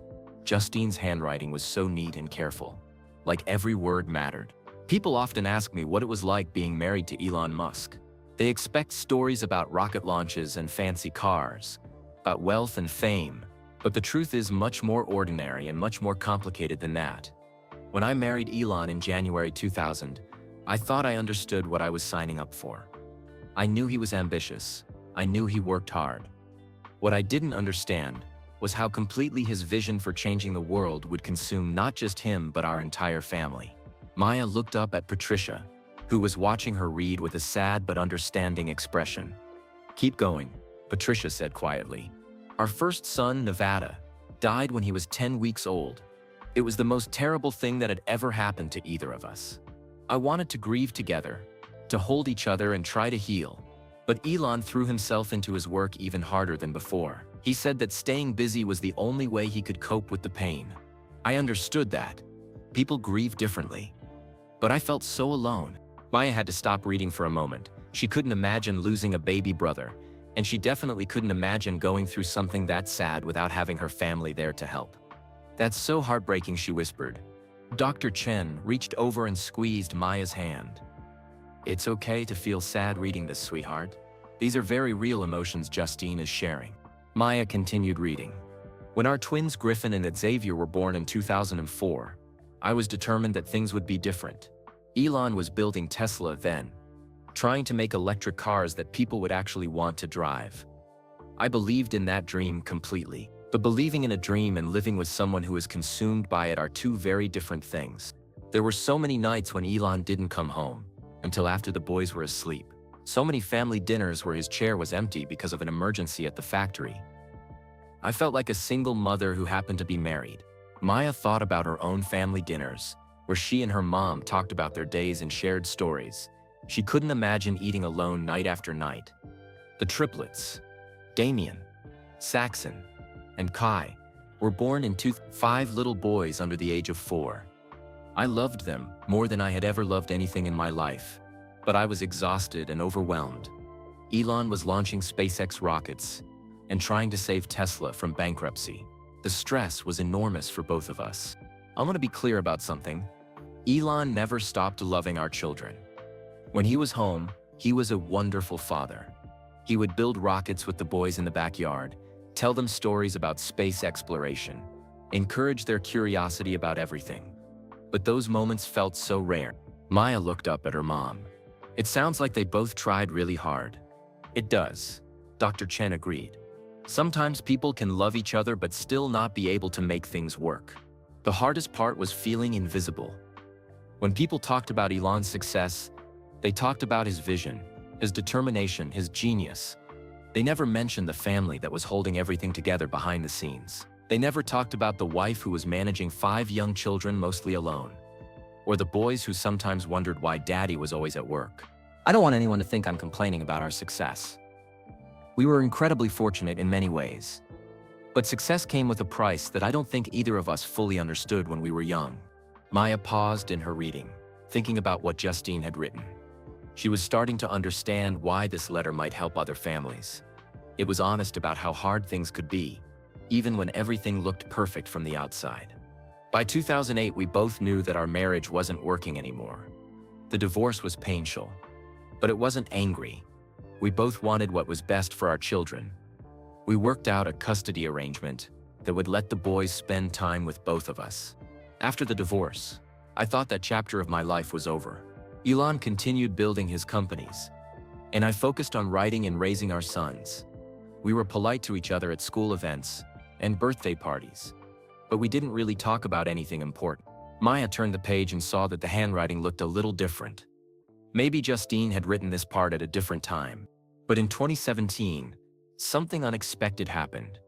Justine's handwriting was so neat and careful, like every word mattered. People often ask me what it was like being married to Elon Musk. They expect stories about rocket launches and fancy cars, about wealth and fame, but the truth is much more ordinary and much more complicated than that. When I married Elon in January 2000, I thought I understood what I was signing up for. I knew he was ambitious. I knew he worked hard. What I didn't understand was how completely his vision for changing the world would consume not just him but our entire family. Maya looked up at Patricia, who was watching her read with a sad but understanding expression. Keep going, Patricia said quietly. Our first son, Nevada, died when he was 10 weeks old. It was the most terrible thing that had ever happened to either of us. I wanted to grieve together, to hold each other and try to heal. But Elon threw himself into his work even harder than before. He said that staying busy was the only way he could cope with the pain. I understood that. People grieve differently. But I felt so alone. Maya had to stop reading for a moment. She couldn't imagine losing a baby brother, and she definitely couldn't imagine going through something that sad without having her family there to help. "That's so heartbreaking," she whispered. Dr. Chen reached over and squeezed Maya's hand. "It's okay to feel sad reading this, sweetheart. These are very real emotions Justine is sharing." Maya continued reading. "When our twins Griffin and Xavier were born in 2004, I was determined that things would be different. Elon was building Tesla then, trying to make electric cars that people would actually want to drive. I believed in that dream completely. But believing in a dream and living with someone who is consumed by it are two very different things. There were so many nights when Elon didn't come home, until after the boys were asleep. So many family dinners where his chair was empty because of an emergency at the factory. I felt like a single mother who happened to be married." Maya thought about her own family dinners, where she and her mom talked about their days and shared stories. She couldn't imagine eating alone night after night. The triplets, Damien, Saxon, and Kai, were born in 5 little boys under the age of 4. I loved them more than I had ever loved anything in my life, but I was exhausted and overwhelmed. Elon was launching SpaceX rockets and trying to save Tesla from bankruptcy. The stress was enormous for both of us. I want to be clear about something. Elon never stopped loving our children. When he was home, he was a wonderful father. He would build rockets with the boys in the backyard, tell them stories about space exploration, encourage their curiosity about everything. But those moments felt so rare. Maya looked up at her mom. "It sounds like they both tried really hard." "It does," Dr. Chen agreed. "Sometimes people can love each other but still not be able to make things work. The hardest part was feeling invisible. When people talked about Elon's success, they talked about his vision, his determination, his genius. They never mentioned the family that was holding everything together behind the scenes. They never talked about the wife who was managing 5 young children mostly alone, or the boys who sometimes wondered why daddy was always at work. I don't want anyone to think I'm complaining about our success. We were incredibly fortunate in many ways. But success came with a price that I don't think either of us fully understood when we were young." Maya paused in her reading, thinking about what Justine had written. She was starting to understand why this letter might help other families. It was honest about how hard things could be, even when everything looked perfect from the outside. By 2008, we both knew that our marriage wasn't working anymore. The divorce was painful, but it wasn't angry. We both wanted what was best for our children. We worked out a custody arrangement that would let the boys spend time with both of us. After the divorce, I thought that chapter of my life was over. Elon continued building his companies, and I focused on writing and raising our sons. We were polite to each other at school events and birthday parties, but we didn't really talk about anything important. Maya turned the page and saw that the handwriting looked a little different. Maybe Justine had written this part at a different time. But in 2017, something unexpected happened.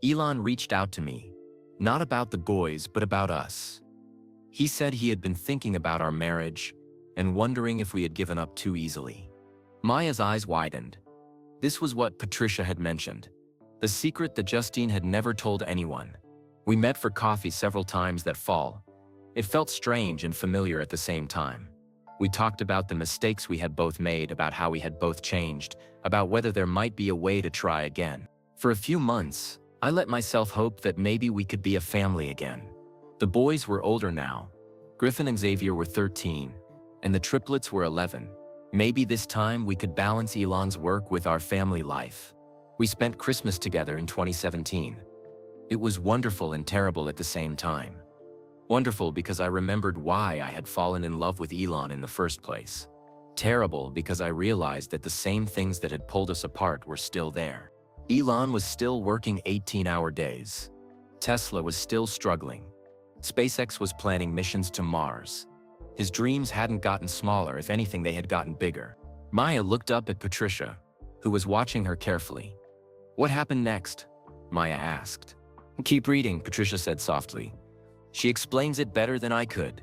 Elon reached out to me, not about the boys, but about us. He said he had been thinking about our marriage and wondering if we had given up too easily. Maya's eyes widened. This was what Patricia had mentioned, the secret that Justine had never told anyone. We met for coffee several times that fall. It felt strange and familiar at the same time. We talked about the mistakes we had both made, about how we had both changed, about whether there might be a way to try again. For a few months, I let myself hope that maybe we could be a family again. The boys were older now. Griffin and Xavier were 13, and the triplets were 11. Maybe this time we could balance Elon's work with our family life. We spent Christmas together in 2017. It was wonderful and terrible at the same time. Wonderful because I remembered why I had fallen in love with Elon in the first place. Terrible because I realized that the same things that had pulled us apart were still there. Elon was still working 18-hour days. Tesla was still struggling. SpaceX was planning missions to Mars. His dreams hadn't gotten smaller, if anything they had gotten bigger. Maya looked up at Patricia, who was watching her carefully. "What happened next?" Maya asked. "Keep reading," Patricia said softly. She explains it better than I could.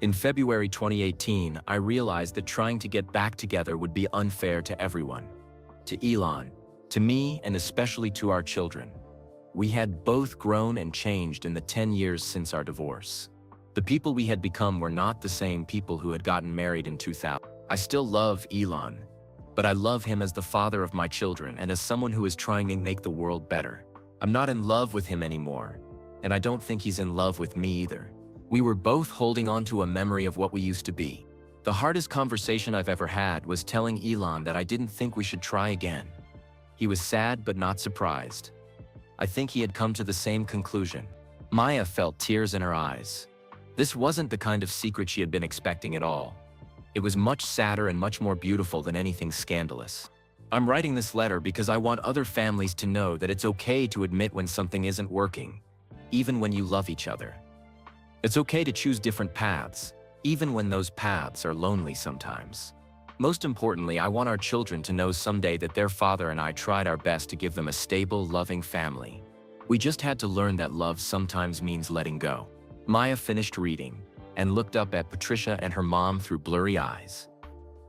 In February 2018, I realized that trying to get back together would be unfair to everyone. To Elon, to me, and especially to our children. We had both grown and changed in the 10 years since our divorce. The people we had become were not the same people who had gotten married in 2000. I still love Elon, but I love him as the father of my children and as someone who is trying to make the world better. I'm not in love with him anymore, and I don't think he's in love with me either. We were both holding on to a memory of what we used to be. The hardest conversation I've ever had was telling Elon that I didn't think we should try again. He was sad but not surprised. I think he had come to the same conclusion. Maya felt tears in her eyes. This wasn't the kind of secret she had been expecting at all. It was much sadder and much more beautiful than anything scandalous. I'm writing this letter because I want other families to know that it's okay to admit when something isn't working, even when you love each other. It's okay to choose different paths, even when those paths are lonely sometimes. Most importantly, I want our children to know someday that their father and I tried our best to give them a stable, loving family. We just had to learn that love sometimes means letting go. Maya finished reading and looked up at Patricia and her mom through blurry eyes.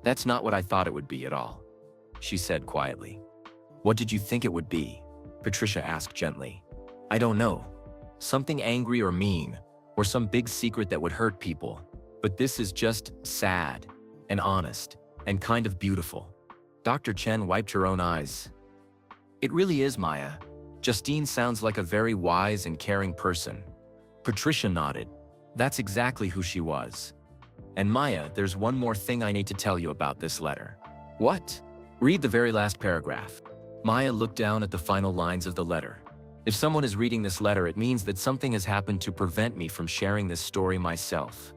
That's not what I thought it would be at all, she said quietly. What did you think it would be? Patricia asked gently. I don't know. Something angry or mean, or some big secret that would hurt people. But this is just sad and honest and kind of beautiful. Dr. Chen wiped her own eyes. It really is, Maya. Justine sounds like a very wise and caring person. Patricia nodded. That's exactly who she was. And Maya, there's one more thing I need to tell you about this letter. What? Read the very last paragraph. Maya looked down at the final lines of the letter. If someone is reading this letter, it means that something has happened to prevent me from sharing this story myself.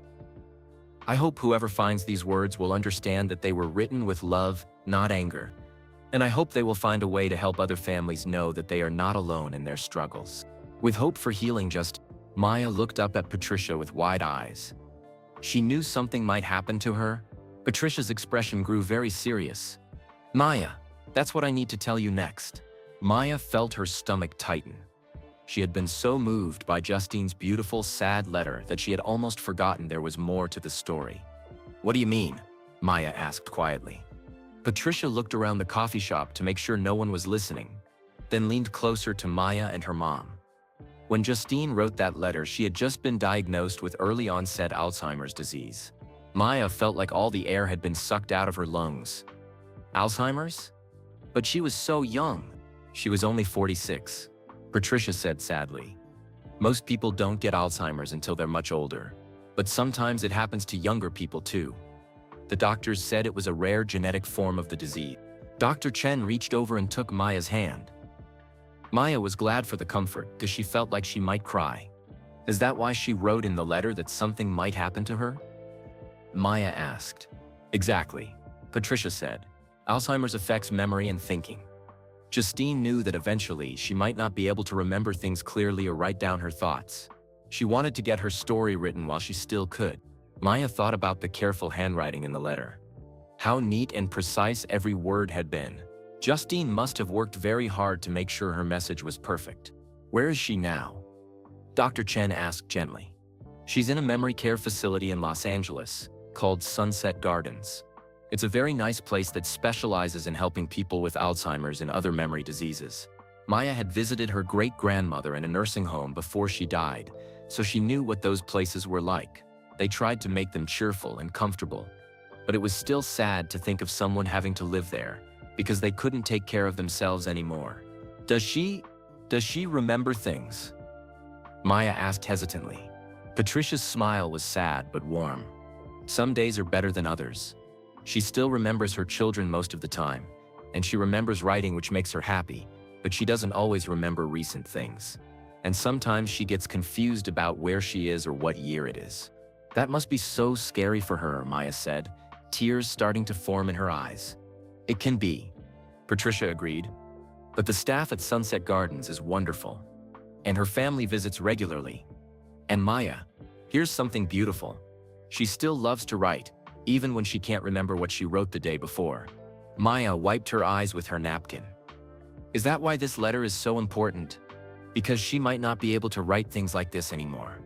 I hope whoever finds these words will understand that they were written with love, not anger. And I hope they will find a way to help other families know that they are not alone in their struggles. With hope for healing, Maya looked up at Patricia with wide eyes. She knew something might happen to her. Patricia's expression grew very serious. Maya, that's what I need to tell you next. Maya felt her stomach tighten. She had been so moved by Justine's beautiful, sad letter that she had almost forgotten there was more to the story. What do you mean? Maya asked quietly. Patricia looked around the coffee shop to make sure no one was listening, then leaned closer to Maya and her mom. When Justine wrote that letter, she had just been diagnosed with early-onset Alzheimer's disease. Maya felt like all the air had been sucked out of her lungs. Alzheimer's? But she was so young. She was only 46. Patricia said sadly. Most people don't get Alzheimer's until they're much older, but sometimes it happens to younger people too. The doctors said it was a rare genetic form of the disease. Dr. Chen reached over and took Maya's hand. Maya was glad for the comfort because she felt like she might cry. Is that why she wrote in the letter that something might happen to her? Maya asked. Exactly, Patricia said. Alzheimer's affects memory and thinking. Justine knew that eventually she might not be able to remember things clearly or write down her thoughts. She wanted to get her story written while she still could. Maya thought about the careful handwriting in the letter. How neat and precise every word had been. Justine must have worked very hard to make sure her message was perfect. Where is she now? Dr. Chen asked gently. She's in a memory care facility in Los Angeles called Sunset Gardens. It's a very nice place that specializes in helping people with Alzheimer's and other memory diseases. Maya had visited her great-grandmother in a nursing home before she died, so she knew what those places were like. They tried to make them cheerful and comfortable, but it was still sad to think of someone having to live there because they couldn't take care of themselves anymore. Does she remember things? Maya asked hesitantly. Patricia's smile was sad but warm. Some days are better than others. She still remembers her children most of the time, and she remembers writing, which makes her happy, but she doesn't always remember recent things. And sometimes she gets confused about where she is or what year it is. That must be so scary for her, Maya said, tears starting to form in her eyes. It can be, Patricia agreed. But the staff at Sunset Gardens is wonderful, and her family visits regularly. And Maya, here's something beautiful. She still loves to write, even when she can't remember what she wrote the day before. Maya wiped her eyes with her napkin. Is that why this letter is so important? Because she might not be able to write things like this anymore.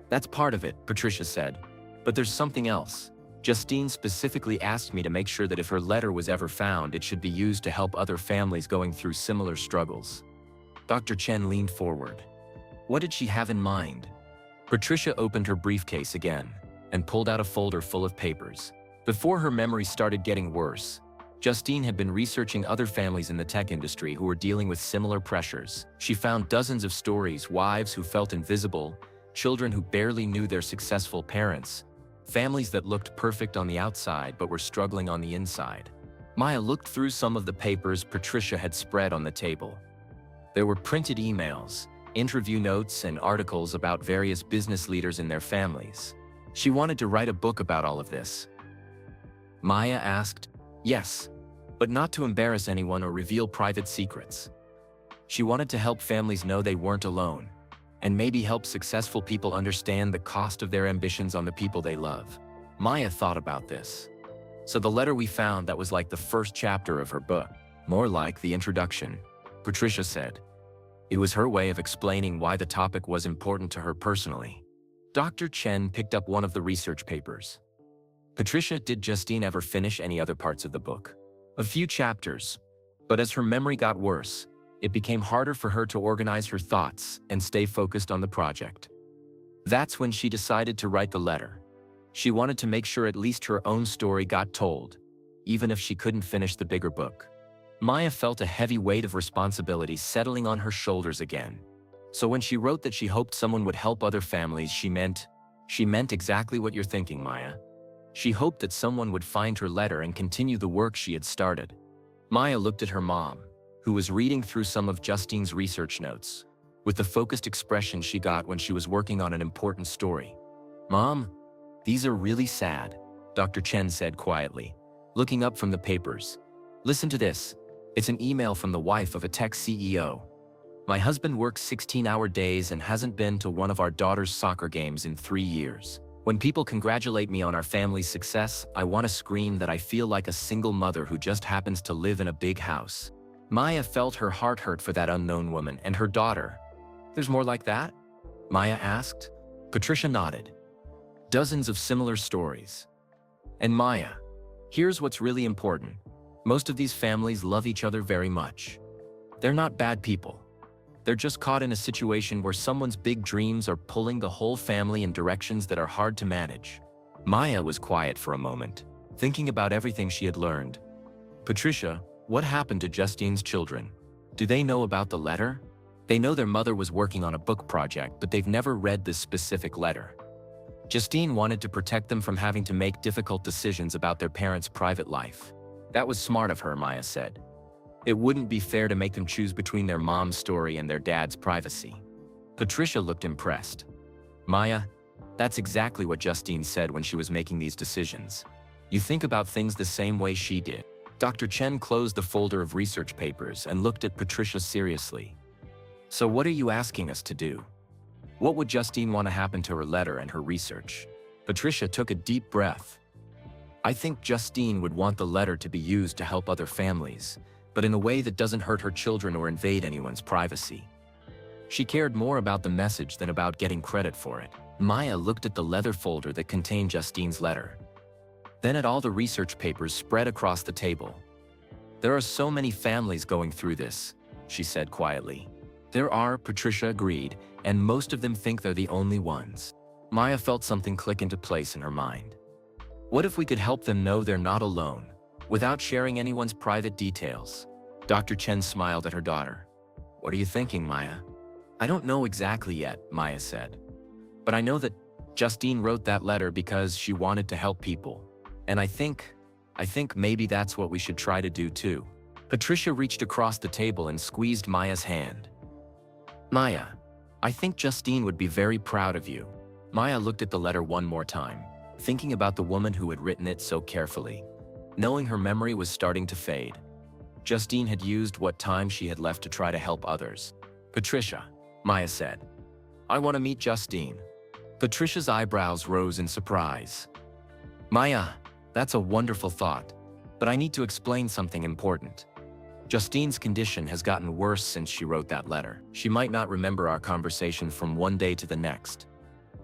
That's part of it, Patricia said. But there's something else. Justine specifically asked me to make sure that if her letter was ever found, it should be used to help other families going through similar struggles. Dr. Chen leaned forward. What did she have in mind? Patricia opened her briefcase again and pulled out a folder full of papers. Before her memory started getting worse, Justine had been researching other families in the tech industry who were dealing with similar pressures. She found dozens of stories: wives who felt invisible, children who barely knew their successful parents, families that looked perfect on the outside but were struggling on the inside. Maya looked through some of the papers Patricia had spread on the table. There were printed emails, interview notes, and articles about various business leaders and their families. She wanted to write a book about all of this. Maya asked, "Yes, but not to embarrass anyone or reveal private secrets." She wanted to help families know they weren't alone, and maybe help successful people understand the cost of their ambitions on the people they love. Maya thought about this. So the letter we found, that was like the first chapter of her book. More like the introduction, Patricia said. It was her way of explaining why the topic was important to her personally. Dr. Chen picked up one of the research papers. Patricia, did Justine ever finish any other parts of the book? A few chapters, but as her memory got worse, it became harder for her to organize her thoughts and stay focused on the project. That's when she decided to write the letter. She wanted to make sure at least her own story got told, even if she couldn't finish the bigger book. Maya felt a heavy weight of responsibility settling on her shoulders again. So when she wrote that she hoped someone would help other families, she meant exactly what you're thinking, Maya. She hoped that someone would find her letter and continue the work she had started. Maya looked at her mom, who was reading through some of Justine's research notes, with the focused expression she got when she was working on an important story. "Mom, these are really sad," Dr. Chen said quietly, looking up from the papers. "Listen to this. It's an email from the wife of a tech CEO. My husband works 16-hour days and hasn't been to one of our daughter's soccer games in 3 years. When people congratulate me on our family's success, I want to scream that I feel like a single mother who just happens to live in a big house." Maya felt her heart hurt for that unknown woman and her daughter. "There's more like that?" Maya asked. Patricia nodded. "Dozens of similar stories. And Maya, here's what's really important. Most of these families love each other very much. They're not bad people. They're just caught in a situation where someone's big dreams are pulling the whole family in directions that are hard to manage." Maya was quiet for a moment, thinking about everything she had learned. "Patricia, what happened to Justine's children? Do they know about the letter? They know their mother was working on a book project, but they've never read this specific letter. Justine wanted to protect them from having to make difficult decisions about their parents' private life. That was smart of her," Maya said. "It wouldn't be fair to make them choose between their mom's story and their dad's privacy." Patricia looked impressed. "Maya, that's exactly what Justine said when she was making these decisions. You think about things the same way she did." Dr. Chen closed the folder of research papers and looked at Patricia seriously. "So what are you asking us to do? What would Justine want to happen to her letter and her research?" Patricia took a deep breath. "I think Justine would want the letter to be used to help other families, but in a way that doesn't hurt her children or invade anyone's privacy. She cared more about the message than about getting credit for it." Maya looked at the leather folder that contained Justine's letter, then at all the research papers spread across the table. "There are so many families going through this," she said quietly. "There are," Patricia agreed, "and most of them think they're the only ones." Maya felt something click into place in her mind. What if we could help them know they're not alone, without sharing anyone's private details? Dr. Chen smiled at her daughter. "What are you thinking, Maya?" "I don't know exactly yet," Maya said. "But I know that Justine wrote that letter because she wanted to help people. And I think maybe that's what we should try to do too." Patricia reached across the table and squeezed Maya's hand. "Maya, I think Justine would be very proud of you." Maya looked at the letter one more time, thinking about the woman who had written it so carefully, knowing her memory was starting to fade. Justine had used what time she had left to try to help others. "Patricia," Maya said, "I want to meet Justine." Patricia's eyebrows rose in surprise. "Maya, that's a wonderful thought, but I need to explain something important. Justine's condition has gotten worse since she wrote that letter. She might not remember our conversation from one day to the next.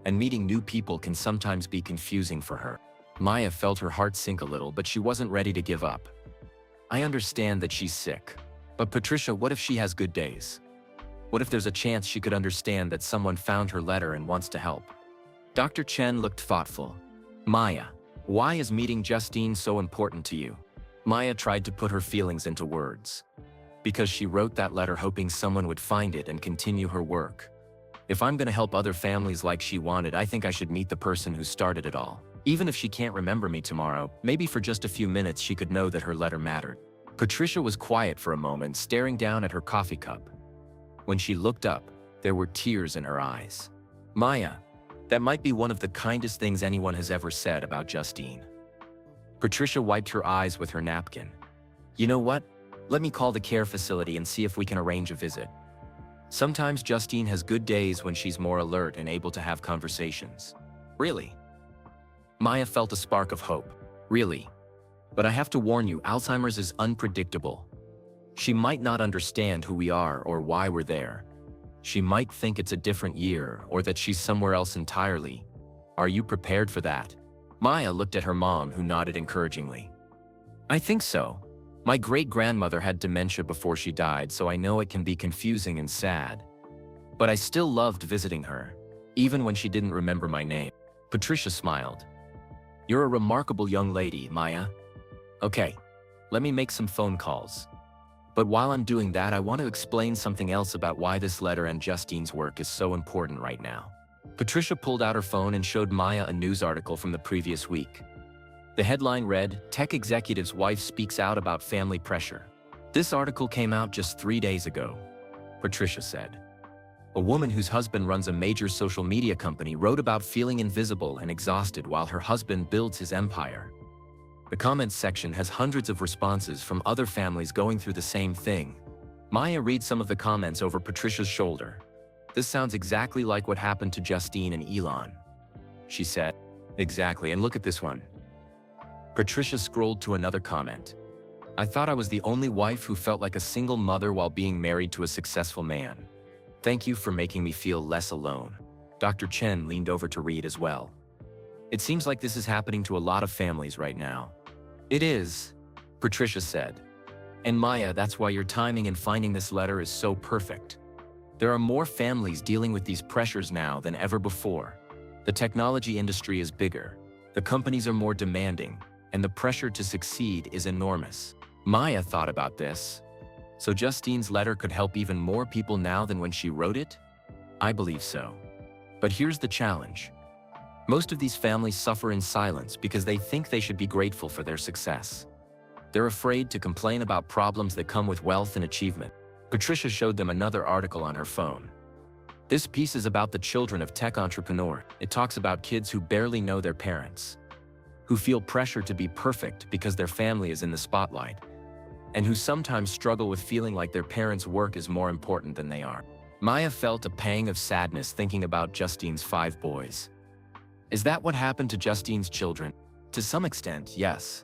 and meeting new people can sometimes be confusing for her. Maya felt her heart sink a little, but she wasn't ready to give up. I understand that she's sick. But Patricia, what if she has good days? What if there's a chance she could understand that someone found her letter and wants to help? Dr. Chen looked thoughtful. Maya, why is meeting Justine so important to you? Maya tried to put her feelings into words. Because she wrote that letter hoping someone would find it and continue her work. If I'm going to help other families like she wanted, I think I should meet the person who started it all. Even if she can't remember me tomorrow, maybe for just a few minutes she could know that her letter mattered. Patricia was quiet for a moment, staring down at her coffee cup. When she looked up, there were tears in her eyes. Maya, that might be one of the kindest things anyone has ever said about Justine. Patricia wiped her eyes with her napkin. You know what? Let me call the care facility and see if we can arrange a visit. Sometimes Justine has good days when she's more alert and able to have conversations. Really? Maya felt a spark of hope. Really? But I have to warn you, Alzheimer's is unpredictable. She might not understand who we are or why we're there. She might think it's a different year or that she's somewhere else entirely. Are you prepared for that? Maya looked at her mom, who nodded encouragingly. I think so. My great-grandmother had dementia before she died, so I know it can be confusing and sad. But I still loved visiting her, even when she didn't remember my name. Patricia smiled. You're a remarkable young lady, Maya. Okay, let me make some phone calls. But while I'm doing that, I want to explain something else about why this letter and Justine's work is so important right now. Patricia pulled out her phone and showed Maya a news article from the previous week. The headline read, "Tech Executive's Wife Speaks Out About Family Pressure." This article came out just 3 days ago, Patricia said. A woman whose husband runs a major social media company wrote about feeling invisible and exhausted while her husband builds his empire. The comments section has hundreds of responses from other families going through the same thing. Maya reads some of the comments over Patricia's shoulder. This sounds exactly like what happened to Justine and Elon, she said. Exactly, and look at this one. Patricia scrolled to another comment. I thought I was the only wife who felt like a single mother while being married to a successful man. Thank you for making me feel less alone. Dr. Chen leaned over to read as well. It seems like this is happening to a lot of families right now. It is, Patricia said. And Maya, that's why your timing in finding this letter is so perfect. There are more families dealing with these pressures now than ever before. The technology industry is bigger, the companies are more demanding, and the pressure to succeed is enormous. Maya thought about this. So Justine's letter could help even more people now than when she wrote it? I believe so. But here's the challenge. Most of these families suffer in silence because they think they should be grateful for their success. They're afraid to complain about problems that come with wealth and achievement. Patricia showed them another article on her phone. This piece is about the children of tech entrepreneurs. It talks about kids who barely know their parents, who feel pressure to be perfect because their family is in the spotlight, and who sometimes struggle with feeling like their parents' work is more important than they are. Maya felt a pang of sadness thinking about Justine's 5 boys. Is that what happened to Justine's children? To some extent, yes.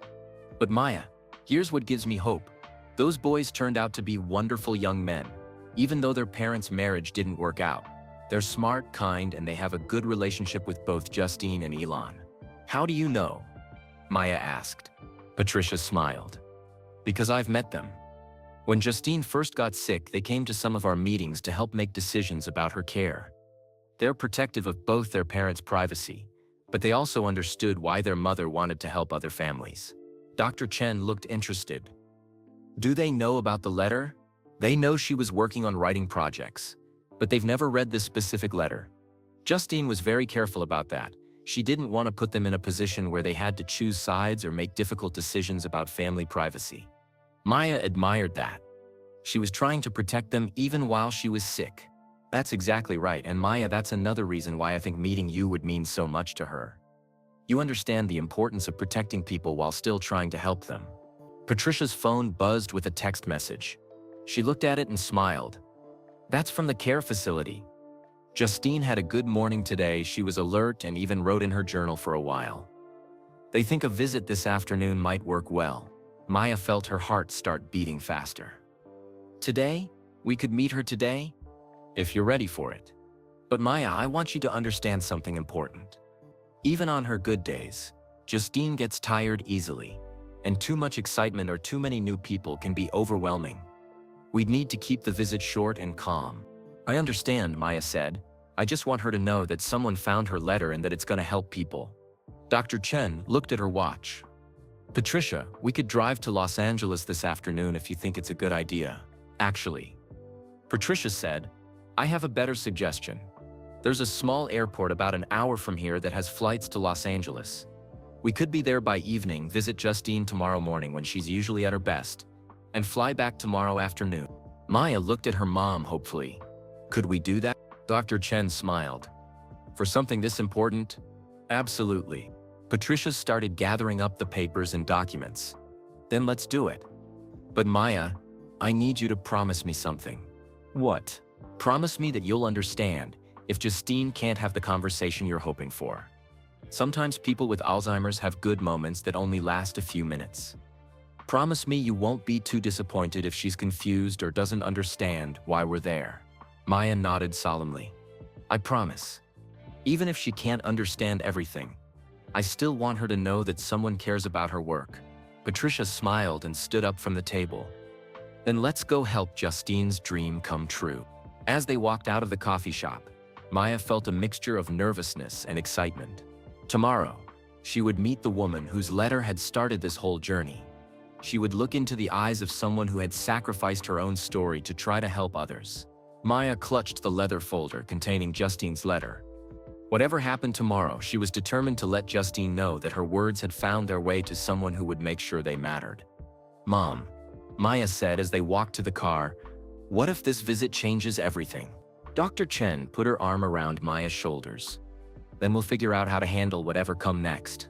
But Maya, here's what gives me hope. Those boys turned out to be wonderful young men, even though their parents' marriage didn't work out. They're smart, kind, and they have a good relationship with both Justine and Elon. How do you know? Maya asked. Patricia smiled. Because I've met them. When Justine first got sick, they came to some of our meetings to help make decisions about her care. They're protective of both their parents' privacy, but they also understood why their mother wanted to help other families. Dr. Chen looked interested. Do they know about the letter? They know she was working on writing projects, but they've never read this specific letter. Justine was very careful about that. She didn't want to put them in a position where they had to choose sides or make difficult decisions about family privacy. Maya admired that. She was trying to protect them even while she was sick. That's exactly right, and Maya, that's another reason why I think meeting you would mean so much to her. You understand the importance of protecting people while still trying to help them. Patricia's phone buzzed with a text message. She looked at it and smiled. That's from the care facility. Justine had a good morning today. She was alert and even wrote in her journal for a while. They think a visit this afternoon might work well. Maya felt her heart start beating faster. Today? We could meet her today? If you're ready for it. But Maya, I want you to understand something important. Even on her good days, Justine gets tired easily, and too much excitement or too many new people can be overwhelming. We'd need to keep the visit short and calm. I understand, Maya said. I just want her to know that someone found her letter and that it's going to help people. Dr. Chen looked at her watch. Patricia, we could drive to Los Angeles this afternoon if you think it's a good idea. Actually, Patricia said, I have a better suggestion. There's a small airport about an hour from here that has flights to Los Angeles. We could be there by evening, visit Justine tomorrow morning when she's usually at her best, and fly back tomorrow afternoon. Maya looked at her mom hopefully. Could we do that? Dr. Chen smiled. For something this important? Absolutely. Patricia started gathering up the papers and documents. Then let's do it. But Maya, I need you to promise me something. What? Promise me that you'll understand if Justine can't have the conversation you're hoping for. Sometimes people with Alzheimer's have good moments that only last a few minutes. Promise me you won't be too disappointed if she's confused or doesn't understand why we're there. Maya nodded solemnly. I promise. Even if she can't understand everything, I still want her to know that someone cares about her work. Patricia smiled and stood up from the table. Then let's go help Justine's dream come true. As they walked out of the coffee shop, Maya felt a mixture of nervousness and excitement. Tomorrow, she would meet the woman whose letter had started this whole journey. She would look into the eyes of someone who had sacrificed her own story to try to help others. Maya clutched the leather folder containing Justine's letter. Whatever happened tomorrow, she was determined to let Justine know that her words had found their way to someone who would make sure they mattered. Mom, Maya said as they walked to the car, what if this visit changes everything? Dr. Chen put her arm around Maya's shoulders. Then we'll figure out how to handle whatever comes next.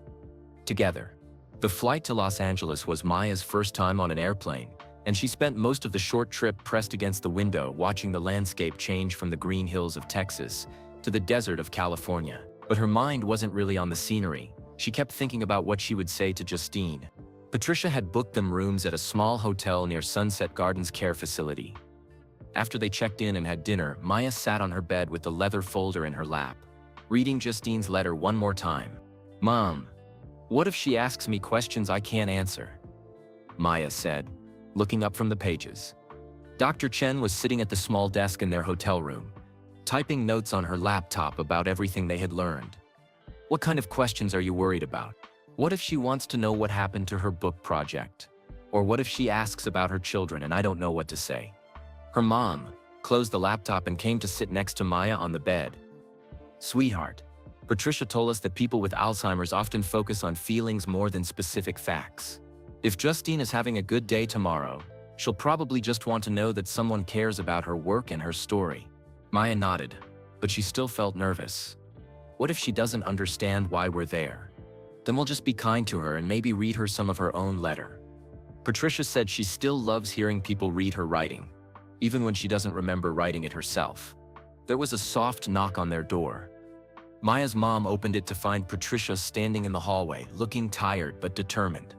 Together. The flight to Los Angeles was Maya's first time on an airplane, and she spent most of the short trip pressed against the window watching the landscape change from the green hills of Texas to the desert of California. But her mind wasn't really on the scenery. She kept thinking about what she would say to Justine. Patricia had booked them rooms at a small hotel near Sunset Gardens Care Facility. After they checked in and had dinner, Maya sat on her bed with the leather folder in her lap, reading Justine's letter one more time. Mom, what if she asks me questions I can't answer? Maya said, looking up from the pages. Dr. Chen was sitting at the small desk in their hotel room, typing notes on her laptop about everything they had learned. What kind of questions are you worried about? What if she wants to know what happened to her book project? Or what if she asks about her children and I don't know what to say? Her mom closed the laptop and came to sit next to Maya on the bed. Sweetheart, Patricia told us that people with Alzheimer's often focus on feelings more than specific facts. If Justine is having a good day tomorrow, she'll probably just want to know that someone cares about her work and her story. Maya nodded, but she still felt nervous. What if she doesn't understand why we're there? Then we'll just be kind to her and maybe read her some of her own letter. Patricia said she still loves hearing people read her writing, even when she doesn't remember writing it herself. There was a soft knock on their door. Maya's mom opened it to find Patricia standing in the hallway, looking tired but determined.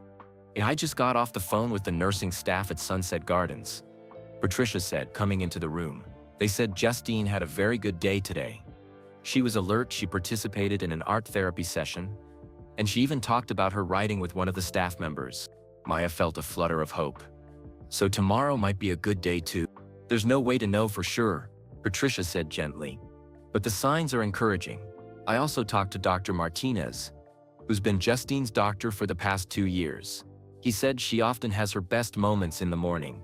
I just got off the phone with the nursing staff at Sunset Gardens, Patricia said, coming into the room. They said Justine had a very good day today. She was alert, she participated in an art therapy session, and she even talked about her writing with one of the staff members. Maya felt a flutter of hope. So tomorrow might be a good day too. There's no way to know for sure, Patricia said gently. But the signs are encouraging. I also talked to Dr. Martinez, who's been Justine's doctor for the past 2 years. He said she often has her best moments in the morning,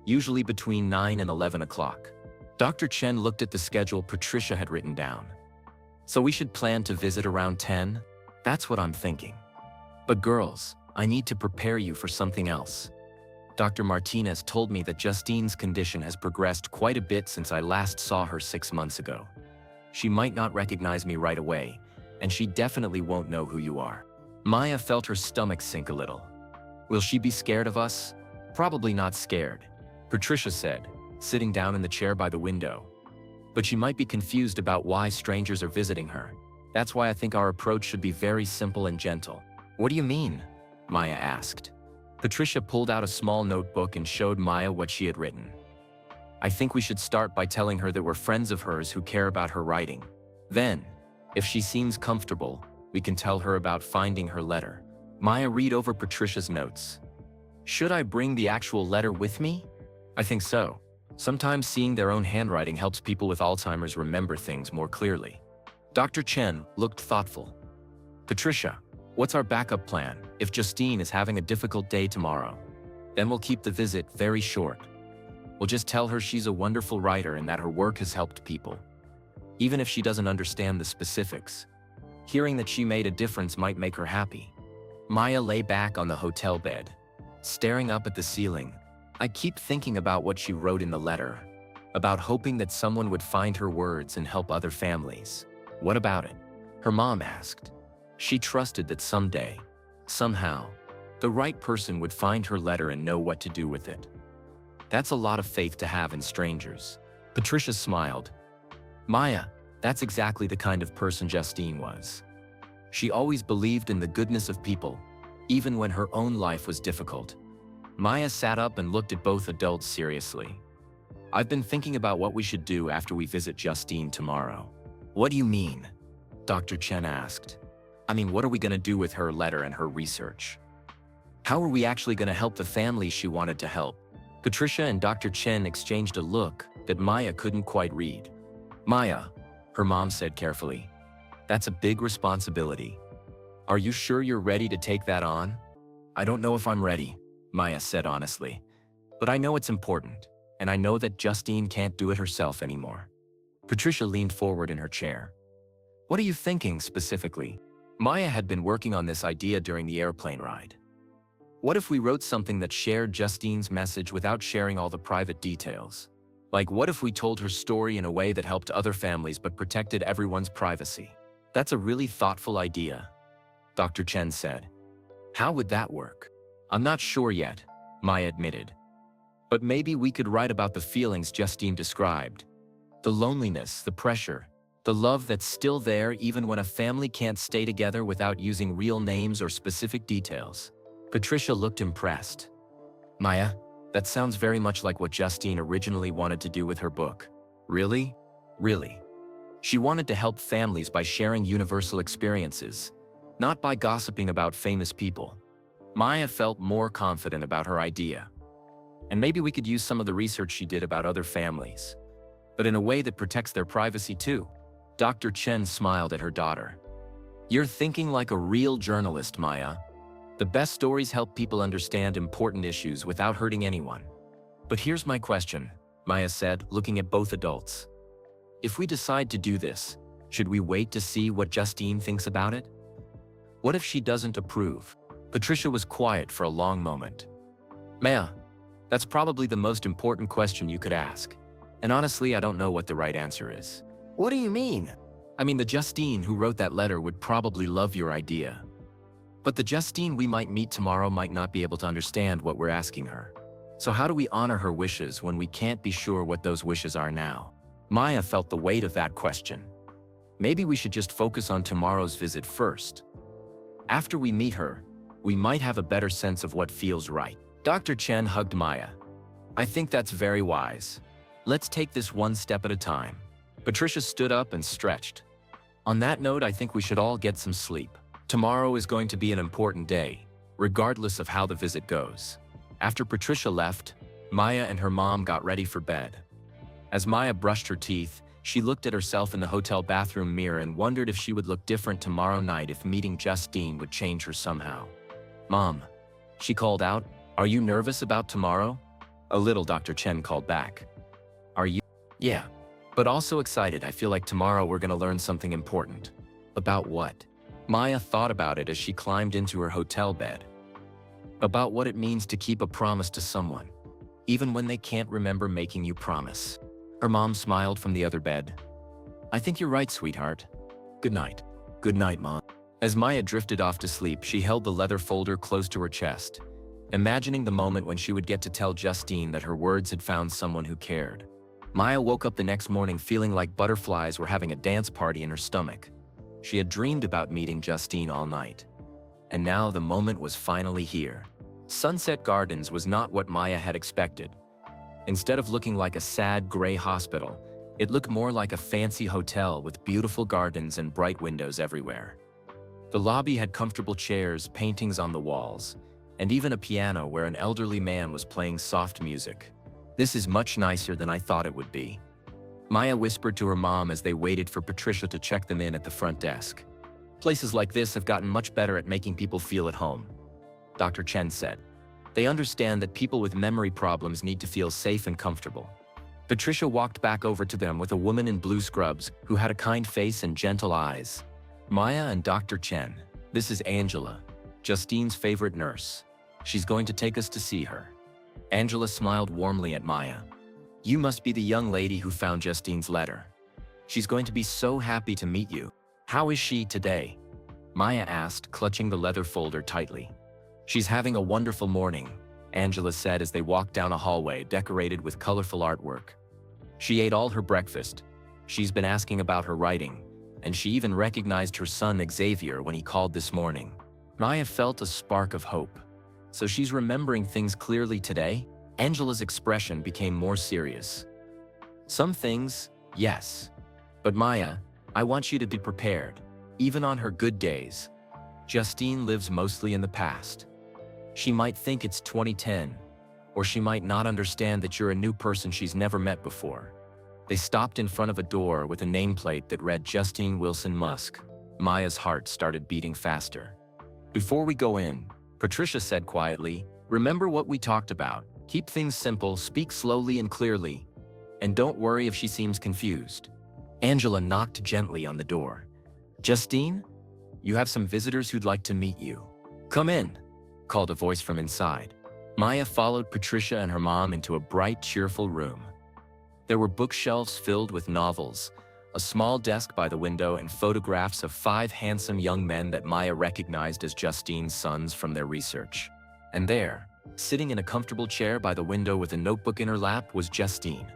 usually between 9 and 11 o'clock. Dr. Chen looked at the schedule Patricia had written down. So we should plan to visit around 10? That's what I'm thinking. But girls, I need to prepare you for something else. Dr. Martinez told me that Justine's condition has progressed quite a bit since I last saw her 6 months ago. She might not recognize me right away, and she definitely won't know who you are. Maya felt her stomach sink a little. Will she be scared of us? Probably not scared, Patricia said, sitting down in the chair by the window. But she might be confused about why strangers are visiting her. That's why I think our approach should be very simple and gentle. What do you mean? Maya asked. Patricia pulled out a small notebook and showed Maya what she had written. I think we should start by telling her that we're friends of hers who care about her writing. Then, if she seems comfortable, we can tell her about finding her letter. Maya read over Patricia's notes. Should I bring the actual letter with me? I think so. Sometimes seeing their own handwriting helps people with Alzheimer's remember things more clearly. Dr. Chen looked thoughtful. Patricia, what's our backup plan if Justine is having a difficult day tomorrow? Then we'll keep the visit very short. We'll just tell her she's a wonderful writer and that her work has helped people. Even if she doesn't understand the specifics, hearing that she made a difference might make her happy. Maya lay back on the hotel bed, staring up at the ceiling. I keep thinking about what she wrote in the letter, about hoping that someone would find her words and help other families. What about it? Her mom asked. She trusted that someday, somehow, the right person would find her letter and know what to do with it. That's a lot of faith to have in strangers. Patricia smiled. Maya, that's exactly the kind of person Justine was. She always believed in the goodness of people, even when her own life was difficult. Maya sat up and looked at both adults seriously. I've been thinking about what we should do after we visit Justine tomorrow. What do you mean? Dr. Chen asked. I mean, what are we going to do with her letter and her research? How are we actually going to help the families she wanted to help? Patricia and Dr. Chen exchanged a look that Maya couldn't quite read. Maya, her mom said carefully, that's a big responsibility. Are you sure you're ready to take that on? I don't know if I'm ready, Maya said honestly. But I know it's important, and I know that Justine can't do it herself anymore. Patricia leaned forward in her chair. What are you thinking specifically? Maya had been working on this idea during the airplane ride. What if we wrote something that shared Justine's message without sharing all the private details? Like, what if we told her story in a way that helped other families but protected everyone's privacy? That's a really thoughtful idea, Dr. Chen said. How would that work? I'm not sure yet, Maya admitted. But maybe we could write about the feelings Justine described. The loneliness, the pressure, the love that's still there even when a family can't stay together without using real names or specific details. Patricia looked impressed. Maya, that sounds very much like what Justine originally wanted to do with her book. Really? Really. She wanted to help families by sharing universal experiences, not by gossiping about famous people. Maya felt more confident about her idea. And maybe we could use some of the research she did about other families, but in a way that protects their privacy too. Dr. Chen smiled at her daughter. You're thinking like a real journalist, Maya. The best stories help people understand important issues without hurting anyone. But here's my question, Maya said, looking at both adults. If we decide to do this, should we wait to see what Justine thinks about it? What if she doesn't approve? Patricia was quiet for a long moment. Maya, that's probably the most important question you could ask. And honestly, I don't know what the right answer is. What do you mean? I mean, the Justine who wrote that letter would probably love your idea. But the Justine we might meet tomorrow might not be able to understand what we're asking her. So how do we honor her wishes when we can't be sure what those wishes are now? Maya felt the weight of that question. Maybe we should just focus on tomorrow's visit first. After we meet her, we might have a better sense of what feels right. Dr. Chen hugged Maya. I think that's very wise. Let's take this one step at a time. Patricia stood up and stretched. On that note, I think we should all get some sleep. Tomorrow is going to be an important day, regardless of how the visit goes. After Patricia left, Maya and her mom got ready for bed. As Maya brushed her teeth, she looked at herself in the hotel bathroom mirror and wondered if she would look different tomorrow night if meeting Justine would change her somehow. Mom, she called out, are you nervous about tomorrow? A little, Dr. Chen called back. Are you? Yeah, but also excited. I feel like tomorrow we're gonna learn something important. About what? Maya thought about it as she climbed into her hotel bed. About what it means to keep a promise to someone, even when they can't remember making you promise. Her mom smiled from the other bed. I think you're right, sweetheart. Good night. Good night, Mom. As Maya drifted off to sleep, she held the leather folder close to her chest, imagining the moment when she would get to tell Justine that her words had found someone who cared. Maya woke up the next morning feeling like butterflies were having a dance party in her stomach. She had dreamed about meeting Justine all night. And now the moment was finally here. Sunset Gardens was not what Maya had expected. Instead of looking like a sad gray hospital, it looked more like a fancy hotel with beautiful gardens and bright windows everywhere. The lobby had comfortable chairs, paintings on the walls, and even a piano where an elderly man was playing soft music. "This is much nicer than I thought it would be," Maya whispered to her mom as they waited for Patricia to check them in at the front desk. "Places like this have gotten much better at making people feel at home," Dr. Chen said. "They understand that people with memory problems need to feel safe and comfortable." Patricia walked back over to them with a woman in blue scrubs who had a kind face and gentle eyes. "Maya and Dr. Chen, this is Angela, Justine's favorite nurse. She's going to take us to see her." Angela smiled warmly at Maya. "You must be the young lady who found Justine's letter. She's going to be so happy to meet you. How is she today?" Maya asked, clutching the leather folder tightly. "She's having a wonderful morning," Angela said as they walked down a hallway decorated with colorful artwork. "She ate all her breakfast. She's been asking about her writing, and she even recognized her son Xavier when he called this morning." Maya felt a spark of hope. "So she's remembering things clearly today?" Angela's expression became more serious. "Some things, yes. But Maya, I want you to be prepared, even on her good days. Justine lives mostly in the past. She might think it's 2010, or she might not understand that you're a new person she's never met before." They stopped in front of a door with a nameplate that read Justine Wilson Musk. Maya's heart started beating faster. "Before we go in," Patricia said quietly, "remember what we talked about. Keep things simple, speak slowly and clearly, and don't worry if she seems confused." Angela knocked gently on the door. "Justine, you have some visitors who'd like to meet you." "Come in," called a voice from inside. Maya followed Patricia and her mom into a bright, cheerful room. There were bookshelves filled with novels, a small desk by the window, and photographs of 5 handsome young men that Maya recognized as Justine's sons from their research. And there, sitting in a comfortable chair by the window with a notebook in her lap, was Justine.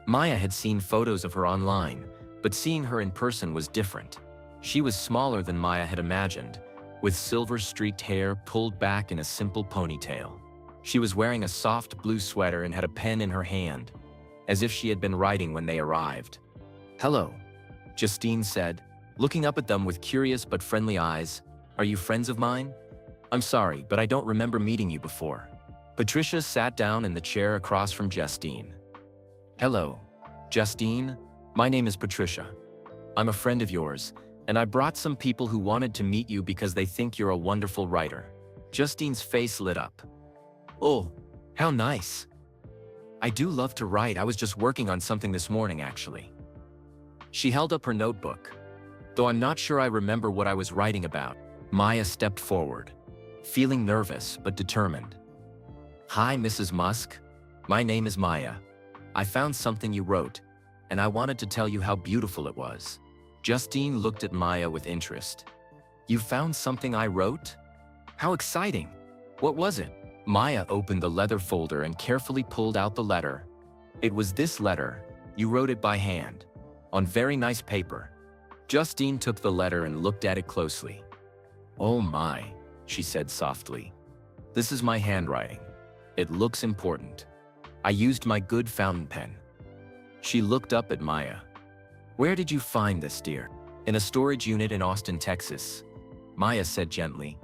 Maya had seen photos of her online, but seeing her in person was different. She was smaller than Maya had imagined, with silver-streaked hair pulled back in a simple ponytail. She was wearing a soft blue sweater and had a pen in her hand, as if she had been writing when they arrived. "Hello," Justine said, looking up at them with curious but friendly eyes. "Are you friends of mine? I'm sorry, but I don't remember meeting you before." Patricia sat down in the chair across from Justine. "Hello, Justine. My name is Patricia. I'm a friend of yours, and I brought some people who wanted to meet you because they think you're a wonderful writer." Justine's face lit up. "Oh, how nice. I do love to write. I was just working on something this morning, actually." She held up her notebook. "Though I'm not sure I remember what I was writing about." Maya stepped forward, feeling nervous but determined. "Hi, Mrs. Musk. My name is Maya. I found something you wrote, and I wanted to tell you how beautiful it was." Justine looked at Maya with interest. "You found something I wrote? How exciting! What was it?" Maya opened the leather folder and carefully pulled out the letter. "It was this letter. You wrote it by hand, on very nice paper." Justine took the letter and looked at it closely. "Oh my," she said softly. "This is my handwriting. It looks important. I used my good fountain pen." She looked up at Maya. "Where did you find this, dear?" "In a storage unit in Austin, Texas," Maya said gently.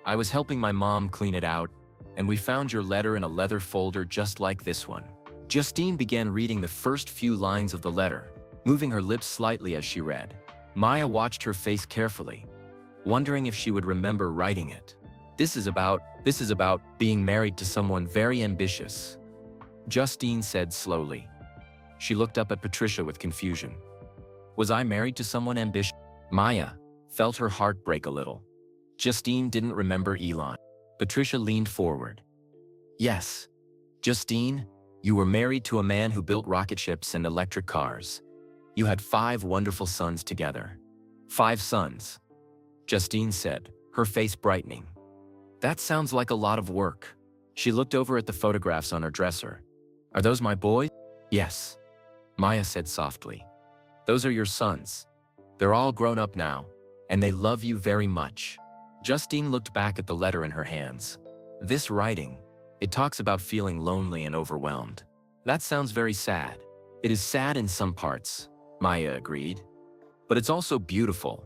"I was helping my mom clean it out, and we found your letter in a leather folder just like this one." Justine began reading the first few lines of the letter, moving her lips slightly as she read. Maya watched her face carefully, wondering if she would remember writing it. This is about being married to someone very ambitious," Justine said slowly. She looked up at Patricia with confusion. "Was I married to someone ambitious?" Maya felt her heart break a little. Justine didn't remember Elon. Patricia leaned forward. "Yes, Justine, you were married to a man who built rocket ships and electric cars. You had 5 wonderful sons together." "5 sons," Justine said, her face brightening. "That sounds like a lot of work." She looked over at the photographs on her dresser. "Are those my boys?" "Yes," Maya said softly. "Those are your sons. They're all grown up now, and they love you very much." Justine looked back at the letter in her hands. "This writing, it talks about feeling lonely and overwhelmed. That sounds very sad. It is sad in some parts, Maya agreed. But it's also beautiful,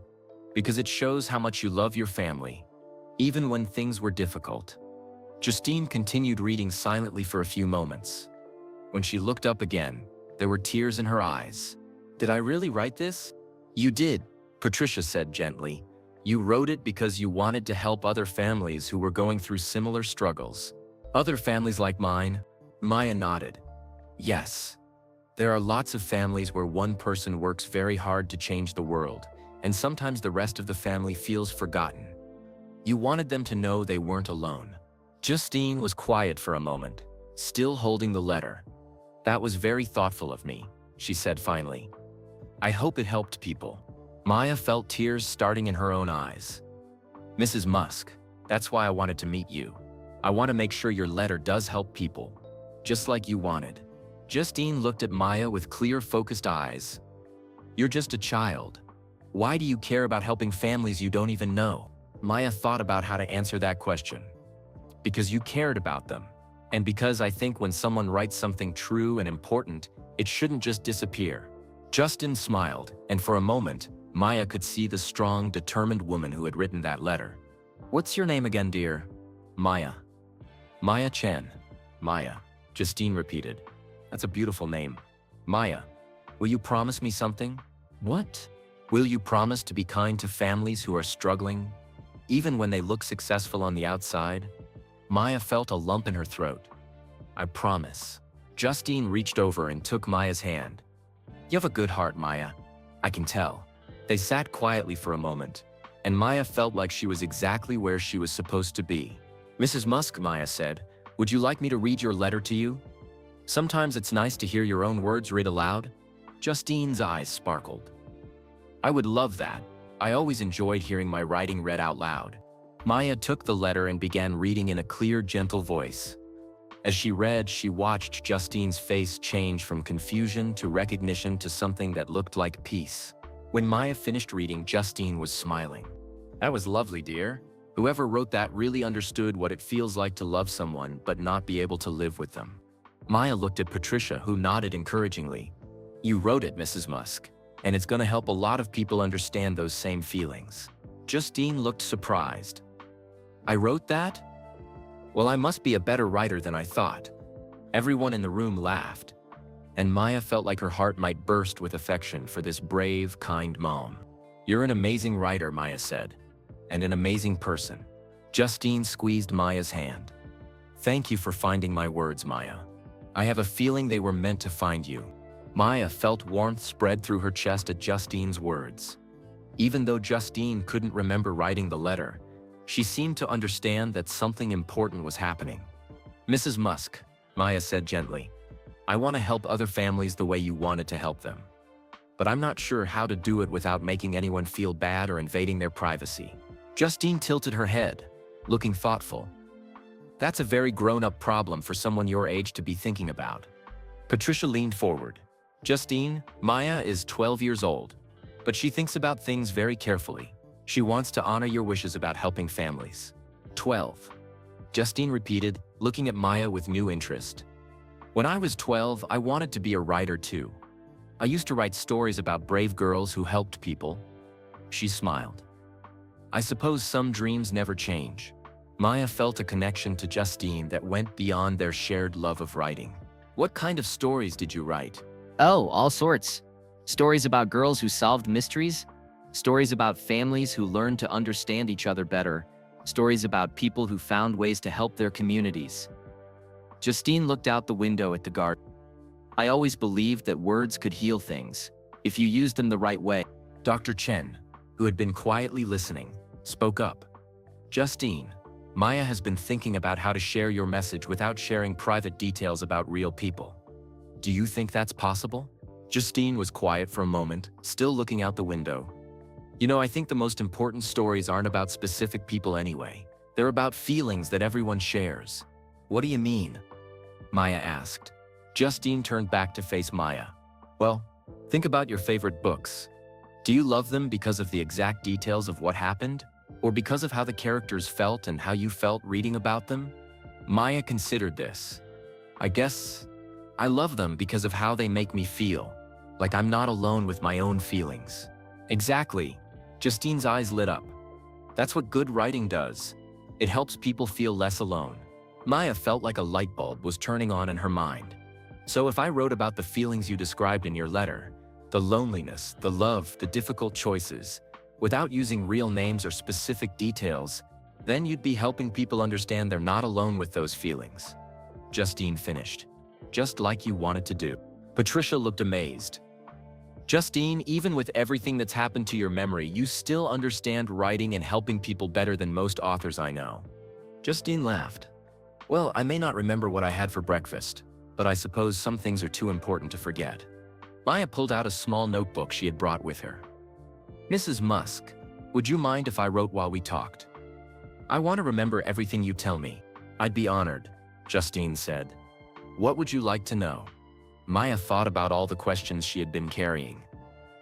because it shows how much you love your family, even when things were difficult. Justine continued reading silently for a few moments. When she looked up again, there were tears in her eyes. Did I really write this? You did, Patricia said gently. You wrote it because you wanted to help other families who were going through similar struggles. Other families like mine? Maya nodded. Yes. There are lots of families where one person works very hard to change the world, and sometimes the rest of the family feels forgotten. You wanted them to know they weren't alone. Justine was quiet for a moment, still holding the letter. That was very thoughtful of me, she said finally. I hope it helped people. Maya felt tears starting in her own eyes. Mrs. Musk, that's why I wanted to meet you. I want to make sure your letter does help people, just like you wanted. Justine looked at Maya with clear, focused eyes. You're just a child. Why do you care about helping families you don't even know? Maya thought about how to answer that question. Because you cared about them. And because I think when someone writes something true and important, it shouldn't just disappear. Justin smiled, and for a moment, Maya could see the strong, determined woman who had written that letter. What's your name again, dear? Maya. Maya Chen. Maya, Justine repeated. That's a beautiful name. Maya, will you promise me something? What? Will you promise to be kind to families who are struggling, even when they look successful on the outside? Maya felt a lump in her throat. I promise. Justine reached over and took Maya's hand. You have a good heart, Maya. I can tell. They sat quietly for a moment, and Maya felt like she was exactly where she was supposed to be. Mrs. Musk, Maya said, would you like me to read your letter to you? Sometimes it's nice to hear your own words read aloud. Justine's eyes sparkled. I would love that. I always enjoyed hearing my writing read out loud. Maya took the letter and began reading in a clear, gentle voice. As she read, she watched Justine's face change from confusion to recognition to something that looked like peace. When Maya finished reading, Justine was smiling. That was lovely, dear. Whoever wrote that really understood what it feels like to love someone but not be able to live with them. Maya looked at Patricia, who nodded encouragingly. You wrote it, Mrs. Musk, and it's going to help a lot of people understand those same feelings. Justine looked surprised. I wrote that? Well, I must be a better writer than I thought. Everyone in the room laughed, and Maya felt like her heart might burst with affection for this brave, kind mom. You're an amazing writer, Maya said, and an amazing person. Justine squeezed Maya's hand. Thank you for finding my words, Maya. I have a feeling they were meant to find you. Maya felt warmth spread through her chest at Justine's words. Even though Justine couldn't remember writing the letter, she seemed to understand that something important was happening. Mrs. Musk, Maya said gently, I want to help other families the way you wanted to help them. But I'm not sure how to do it without making anyone feel bad or invading their privacy. Justine tilted her head, looking thoughtful. That's a very grown-up problem for someone your age to be thinking about. Patricia leaned forward. Justine, Maya is 12 years old, but she thinks about things very carefully. She wants to honor your wishes about helping families. 12. Justine repeated, looking at Maya with new interest. When I was 12, I wanted to be a writer too. I used to write stories about brave girls who helped people. She smiled. I suppose some dreams never change. Maya felt a connection to Justine that went beyond their shared love of writing. What kind of stories did you write? Oh, all sorts. Stories about girls who solved mysteries. Stories about families who learned to understand each other better. Stories about people who found ways to help their communities. Justine looked out the window at the garden. I always believed that words could heal things, if you used them the right way. Dr. Chen, who had been quietly listening, spoke up. Justine, Maya has been thinking about how to share your message without sharing private details about real people. Do you think that's possible? Justine was quiet for a moment, still looking out the window. You know, I think the most important stories aren't about specific people anyway. They're about feelings that everyone shares. What do you mean? Maya asked. Justine turned back to face Maya. Well, think about your favorite books. Do you love them because of the exact details of what happened? Or because of how the characters felt and how you felt reading about them? Maya considered this. I guess I love them because of how they make me feel, like I'm not alone with my own feelings. Exactly. Justine's eyes lit up. That's what good writing does. It helps people feel less alone. Maya felt like a light bulb was turning on in her mind. So if I wrote about the feelings you described in your letter, the loneliness, the love, the difficult choices, without using real names or specific details, then you'd be helping people understand they're not alone with those feelings. Justine finished. Just like you wanted to do. Patricia looked amazed. Justine, even with everything that's happened to your memory, you still understand writing and helping people better than most authors I know. Justine laughed. Well, I may not remember what I had for breakfast, but I suppose some things are too important to forget. Maya pulled out a small notebook she had brought with her. Mrs. Musk, would you mind if I wrote while we talked? I want to remember everything you tell me. I'd be honored, Justine said. What would you like to know? Maya thought about all the questions she had been carrying.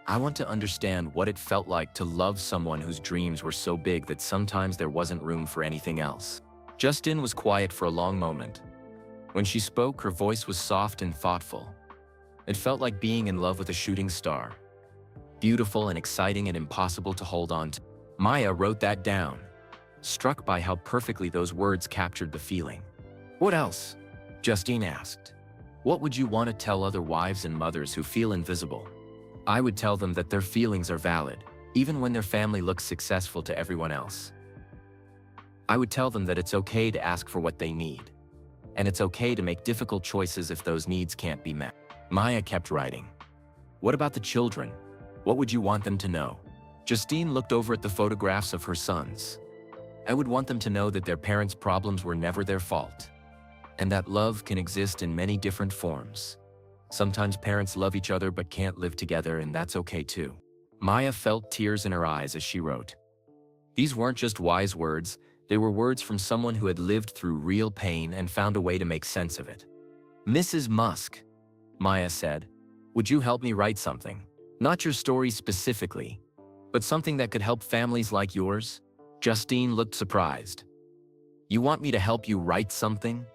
I want to understand what it felt like to love someone whose dreams were so big that sometimes there wasn't room for anything else. Justine was quiet for a long moment. When she spoke, her voice was soft and thoughtful. It felt like being in love with a shooting star. Beautiful and exciting and impossible to hold on to. Maya wrote that down, struck by how perfectly those words captured the feeling. What else? Justine asked. What would you want to tell other wives and mothers who feel invisible? I would tell them that their feelings are valid, even when their family looks successful to everyone else. I would tell them that it's okay to ask for what they need, and it's okay to make difficult choices if those needs can't be met. Maya kept writing. What about the children? What would you want them to know? Justine looked over at the photographs of her sons. I would want them to know that their parents' problems were never their fault, and that love can exist in many different forms. Sometimes parents love each other but can't live together, and that's okay too. Maya felt tears in her eyes as she wrote. These weren't just wise words, they were words from someone who had lived through real pain and found a way to make sense of it. Mrs. Musk, Maya said, would you help me write something? Not your story specifically, but something that could help families like yours? Justine looked surprised. You want me to help you write something?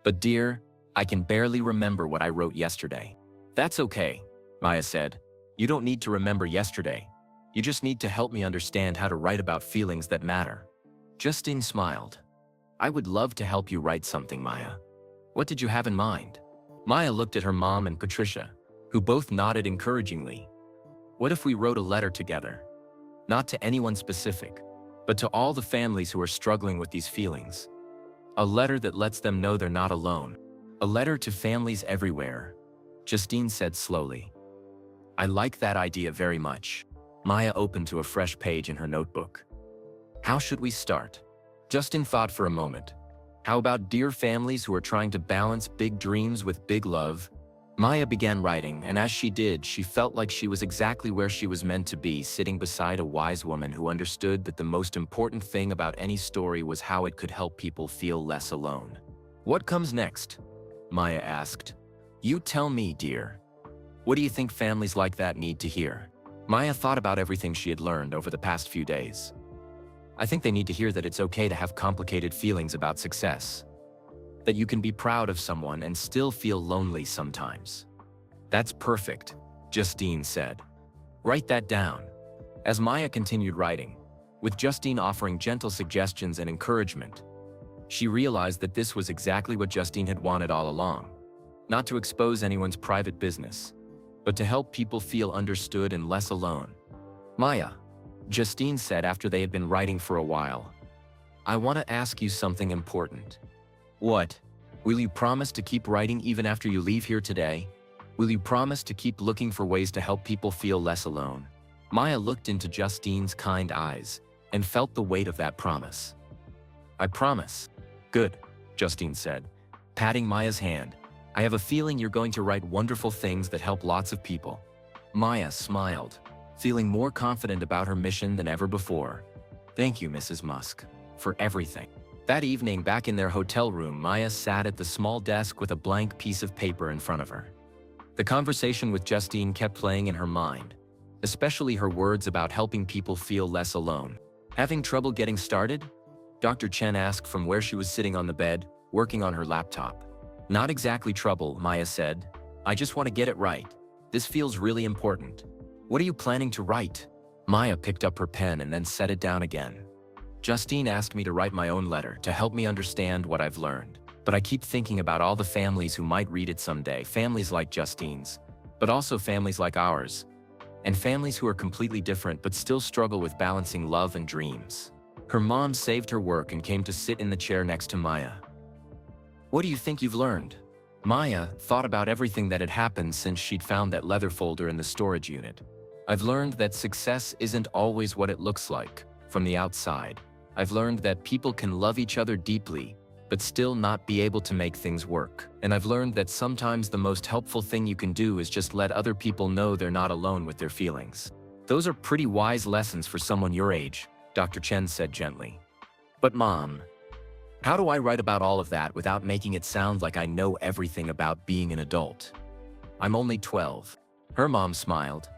But dear, I can barely remember what I wrote yesterday. That's okay, Maya said. You don't need to remember yesterday. You just need to help me understand how to write about feelings that matter. Justine smiled. I would love to help you write something, Maya. What did you have in mind? Maya looked at her mom and Patricia, who both nodded encouragingly. What if we wrote a letter together? Not to anyone specific, but to all the families who are struggling with these feelings. A letter that lets them know they're not alone. A letter to families everywhere, Justine said slowly. I like that idea very much. Maya opened to a fresh page in her notebook. How should we start? Justine thought for a moment. How about dear families who are trying to balance big dreams with big love? Maya began writing, and as she did, she felt like she was exactly where she was meant to be, sitting beside a wise woman who understood that the most important thing about any story was how it could help people feel less alone. What comes next? Maya asked. You tell me, dear. What do you think families like that need to hear? Maya thought about everything she had learned over the past few days. I think they need to hear that it's okay to have complicated feelings about success. That you can be proud of someone and still feel lonely sometimes. That's perfect, Justine said. Write that down. As Maya continued writing, with Justine offering gentle suggestions and encouragement, she realized that this was exactly what Justine had wanted all along. Not to expose anyone's private business, but to help people feel understood and less alone. Maya, Justine said after they had been writing for a while, I want to ask you something important. What? Will you promise to keep writing even after you leave here today? Will you promise to keep looking for ways to help people feel less alone? Maya looked into Justine's kind eyes and felt the weight of that promise. I promise. Good, Justine said, patting Maya's hand. I have a feeling you're going to write wonderful things that help lots of people. Maya smiled, feeling more confident about her mission than ever before. Thank you, Mrs. Musk, for everything. That evening, back in their hotel room, Maya sat at the small desk with a blank piece of paper in front of her. The conversation with Justine kept playing in her mind, especially her words about helping people feel less alone. Having trouble getting started? Dr. Chen asked from where she was sitting on the bed, working on her laptop. Not exactly trouble, Maya said. I just want to get it right. This feels really important. What are you planning to write? Maya picked up her pen and then set it down again. Justine asked me to write my own letter to help me understand what I've learned. But I keep thinking about all the families who might read it someday, families like Justine's, but also families like ours, and families who are completely different but still struggle with balancing love and dreams. Her mom saved her work and came to sit in the chair next to Maya. What do you think you've learned? Maya thought about everything that had happened since she'd found that leather folder in the storage unit. I've learned that success isn't always what it looks like from the outside. I've learned that people can love each other deeply, but still not be able to make things work. And I've learned that sometimes the most helpful thing you can do is just let other people know they're not alone with their feelings. Those are pretty wise lessons for someone your age, Dr. Chen said gently. But Mom, how do I write about all of that without making it sound like I know everything about being an adult? I'm only 12. Her mom smiled.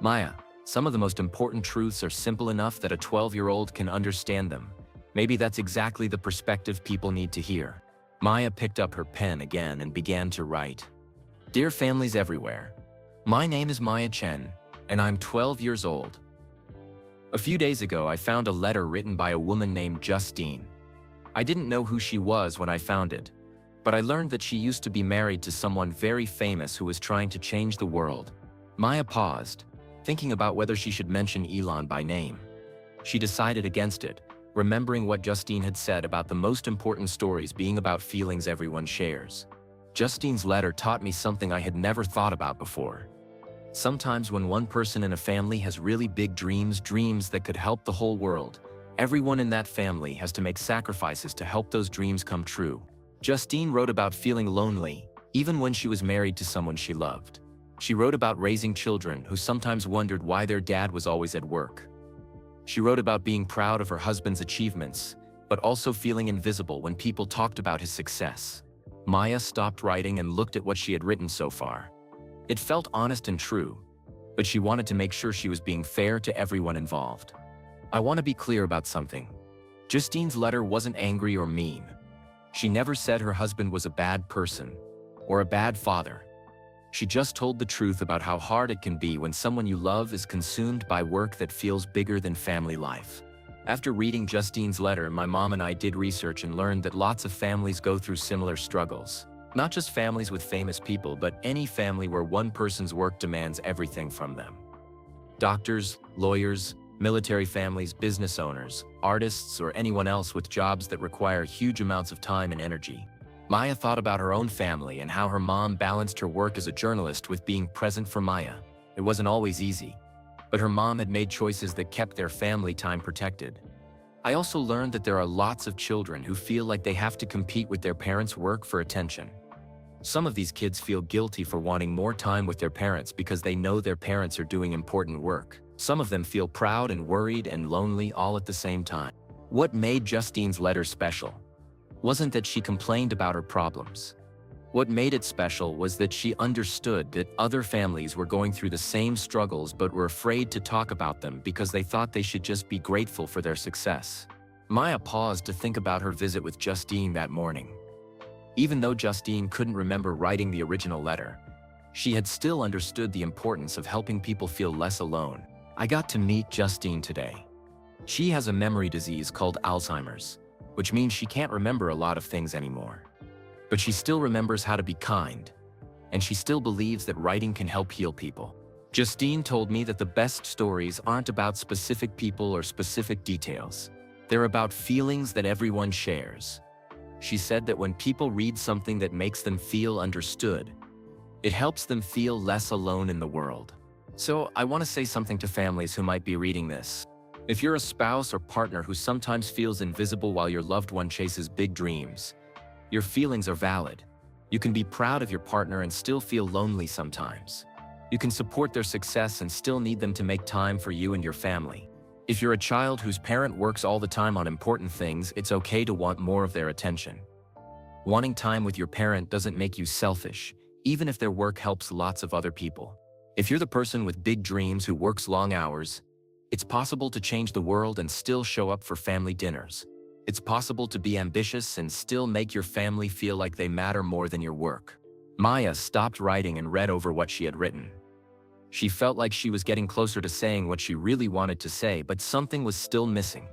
Maya, some of the most important truths are simple enough that a 12-year-old can understand them. Maybe that's exactly the perspective people need to hear. Maya picked up her pen again and began to write. Dear families everywhere, my name is Maya Chen, and I'm 12 years old. A few days ago, I found a letter written by a woman named Justine. I didn't know who she was when I found it, but I learned that she used to be married to someone very famous who was trying to change the world. Maya paused, thinking about whether she should mention Elon by name. She decided against it, remembering what Justine had said about the most important stories being about feelings everyone shares. Justine's letter taught me something I had never thought about before. Sometimes when one person in a family has really big dreams that could help the whole world, everyone in that family has to make sacrifices to help those dreams come true. Justine wrote about feeling lonely, even when she was married to someone she loved. She wrote about raising children who sometimes wondered why their dad was always at work. She wrote about being proud of her husband's achievements, but also feeling invisible when people talked about his success. Maya stopped writing and looked at what she had written so far. It felt honest and true, but she wanted to make sure she was being fair to everyone involved. I want to be clear about something. Justine's letter wasn't angry or mean. She never said her husband was a bad person or a bad father. She just told the truth about how hard it can be when someone you love is consumed by work that feels bigger than family life. After reading Justine's letter, my mom and I did research and learned that lots of families go through similar struggles. Not just families with famous people, but any family where one person's work demands everything from them. Doctors, lawyers, military families, business owners, artists, or anyone else with jobs that require huge amounts of time and energy. Maya thought about her own family and how her mom balanced her work as a journalist with being present for Maya. It wasn't always easy, but her mom had made choices that kept their family time protected. I also learned that there are lots of children who feel like they have to compete with their parents' work for attention. Some of these kids feel guilty for wanting more time with their parents because they know their parents are doing important work. Some of them feel proud and worried and lonely all at the same time. What made Justine's letter special wasn't that she complained about her problems. What made it special was that she understood that other families were going through the same struggles but were afraid to talk about them because they thought they should just be grateful for their success. Maya paused to think about her visit with Justine that morning. Even though Justine couldn't remember writing the original letter, she had still understood the importance of helping people feel less alone. I got to meet Justine today. She has a memory disease called Alzheimer's, which means she can't remember a lot of things anymore. But she still remembers how to be kind, and she still believes that writing can help heal people. Justine told me that the best stories aren't about specific people or specific details. They're about feelings that everyone shares. She said that when people read something that makes them feel understood, it helps them feel less alone in the world. So I want to say something to families who might be reading this. If you're a spouse or partner who sometimes feels invisible while your loved one chases big dreams, your feelings are valid. You can be proud of your partner and still feel lonely sometimes. You can support their success and still need them to make time for you and your family. If you're a child whose parent works all the time on important things, it's okay to want more of their attention. Wanting time with your parent doesn't make you selfish, even if their work helps lots of other people. If you're the person with big dreams who works long hours, it's possible to change the world and still show up for family dinners. It's possible to be ambitious and still make your family feel like they matter more than your work. Maya stopped writing and read over what she had written. She felt like she was getting closer to saying what she really wanted to say, but something was still missing.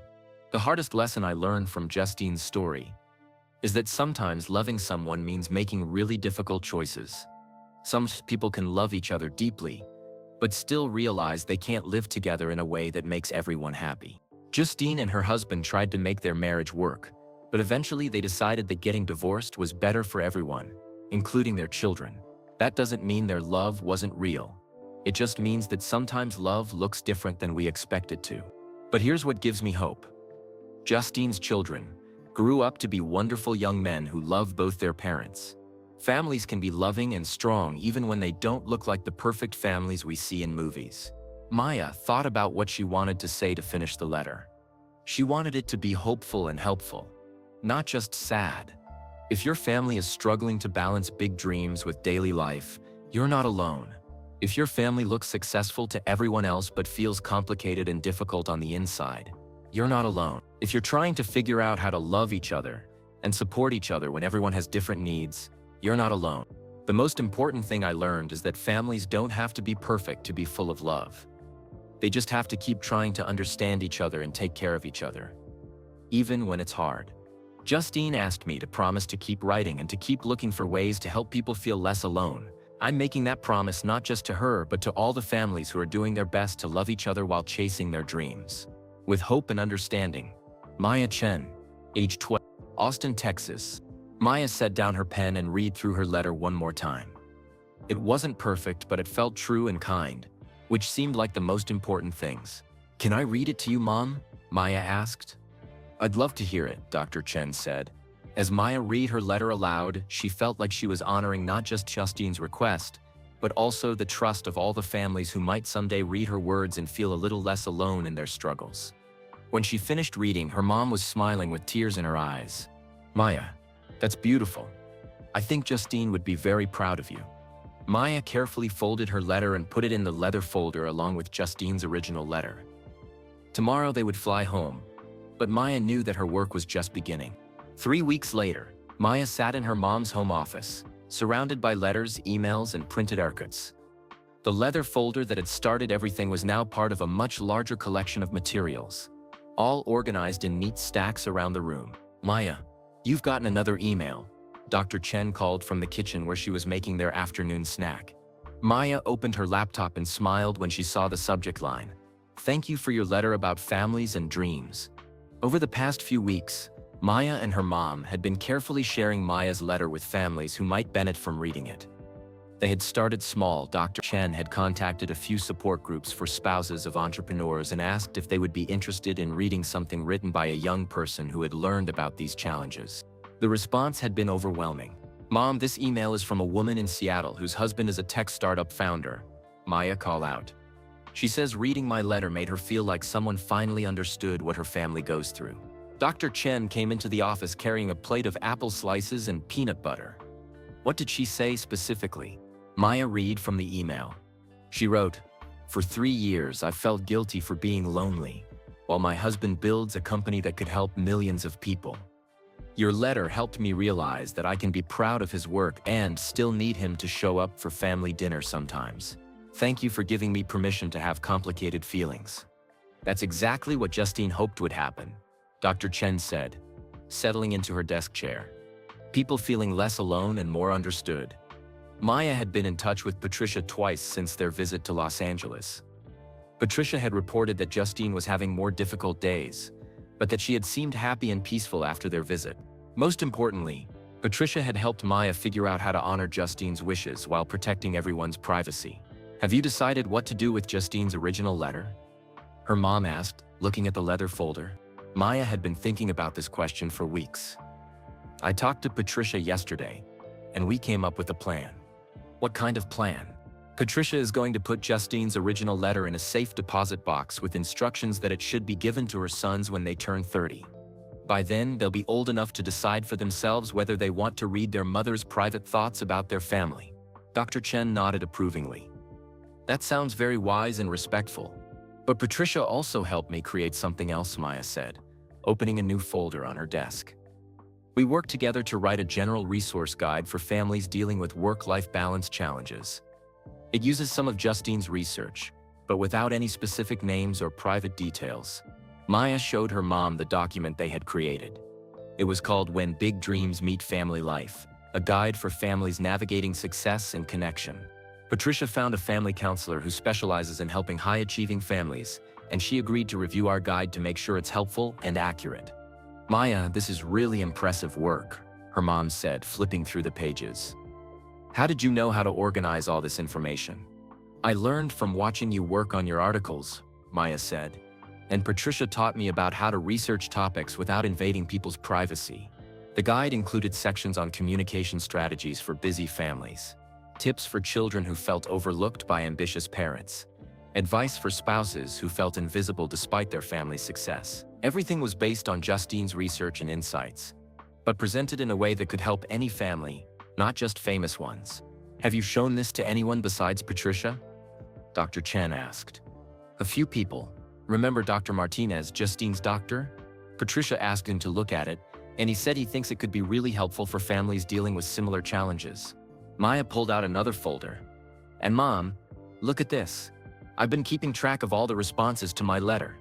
The hardest lesson I learned from Justine's story is that sometimes loving someone means making really difficult choices. Some people can love each other deeply, but still realize they can't live together in a way that makes everyone happy. Justine and her husband tried to make their marriage work, but eventually they decided that getting divorced was better for everyone, including their children. That doesn't mean their love wasn't real. It just means that sometimes love looks different than we expect it to. But here's what gives me hope. Justine's children grew up to be wonderful young men who love both their parents. Families can be loving and strong even when they don't look like the perfect families we see in movies. Maya thought about what she wanted to say to finish the letter. She wanted it to be hopeful and helpful, not just sad. If your family is struggling to balance big dreams with daily life, you're not alone. If your family looks successful to everyone else but feels complicated and difficult on the inside, you're not alone. If you're trying to figure out how to love each other and support each other when everyone has different needs, you're not alone. The most important thing I learned is that families don't have to be perfect to be full of love. They just have to keep trying to understand each other and take care of each other, even when it's hard. Justine asked me to promise to keep writing and to keep looking for ways to help people feel less alone. I'm making that promise not just to her, but to all the families who are doing their best to love each other while chasing their dreams. With hope and understanding. Maya Chen, age 12, Austin, Texas. Maya set down her pen and read through her letter one more time. It wasn't perfect, but it felt true and kind, which seemed like the most important things. Can I read it to you, Mom? Maya asked. I'd love to hear it, Dr. Chen said. As Maya read her letter aloud, she felt like she was honoring not just Justine's request, but also the trust of all the families who might someday read her words and feel a little less alone in their struggles. When she finished reading, her mom was smiling with tears in her eyes. Maya, that's beautiful. I think Justine would be very proud of you. Maya carefully folded her letter and put it in the leather folder along with Justine's original letter. Tomorrow they would fly home, but Maya knew that her work was just beginning. 3 weeks later, Maya sat in her mom's home office, surrounded by letters, emails, and printed articles. The leather folder that had started everything was now part of a much larger collection of materials, all organized in neat stacks around the room. Maya, you've gotten another email, Dr. Chen called from the kitchen where she was making their afternoon snack. Maya opened her laptop and smiled when she saw the subject line. Thank you for your letter about families and dreams. Over the past few weeks, Maya and her mom had been carefully sharing Maya's letter with families who might benefit from reading it. They had started small. Dr. Chen had contacted a few support groups for spouses of entrepreneurs and asked if they would be interested in reading something written by a young person who had learned about these challenges. The response had been overwhelming. Mom, this email is from a woman in Seattle whose husband is a tech startup founder. Maya called out. She says reading my letter made her feel like someone finally understood what her family goes through. Dr. Chen came into the office carrying a plate of apple slices and peanut butter. What did she say specifically? Maya read from the email. She wrote, For 3 years, I felt guilty for being lonely, while my husband builds a company that could help millions of people. Your letter helped me realize that I can be proud of his work and still need him to show up for family dinner sometimes. Thank you for giving me permission to have complicated feelings. That's exactly what Justine hoped would happen, Dr. Chen said, settling into her desk chair. People feeling less alone and more understood. Maya had been in touch with Patricia twice since their visit to Los Angeles. Patricia had reported that Justine was having more difficult days, but that she had seemed happy and peaceful after their visit. Most importantly, Patricia had helped Maya figure out how to honor Justine's wishes while protecting everyone's privacy. Have you decided what to do with Justine's original letter? Her mom asked, looking at the leather folder. Maya had been thinking about this question for weeks. I talked to Patricia yesterday, and we came up with a plan. What kind of plan? Patricia is going to put Justine's original letter in a safe deposit box with instructions that it should be given to her sons when they turn 30. By then, they'll be old enough to decide for themselves whether they want to read their mother's private thoughts about their family. Dr. Chen nodded approvingly. That sounds very wise and respectful. But Patricia also helped me create something else, Maya said, opening a new folder on her desk. We worked together to write a general resource guide for families dealing with work-life balance challenges. It uses some of Justine's research, but without any specific names or private details. Maya showed her mom the document they had created. It was called When Big Dreams Meet Family Life, a guide for families navigating success and connection. Patricia found a family counselor who specializes in helping high-achieving families, and she agreed to review our guide to make sure it's helpful and accurate. "Maya, this is really impressive work," her mom said, flipping through the pages. "How did you know how to organize all this information?" "I learned from watching you work on your articles," Maya said. "And Patricia taught me about how to research topics without invading people's privacy." The guide included sections on communication strategies for busy families, tips for children who felt overlooked by ambitious parents, advice for spouses who felt invisible despite their family's success. Everything was based on Justine's research and insights, but presented in a way that could help any family, not just famous ones. "Have you shown this to anyone besides Patricia?" Dr. Chen asked. "A few people. Remember Dr. Martinez, Justine's doctor?" Patricia asked him to look at it, and he said he thinks it could be really helpful for families dealing with similar challenges. Maya pulled out another folder. "And Mom, look at this. I've been keeping track of all the responses to my letter."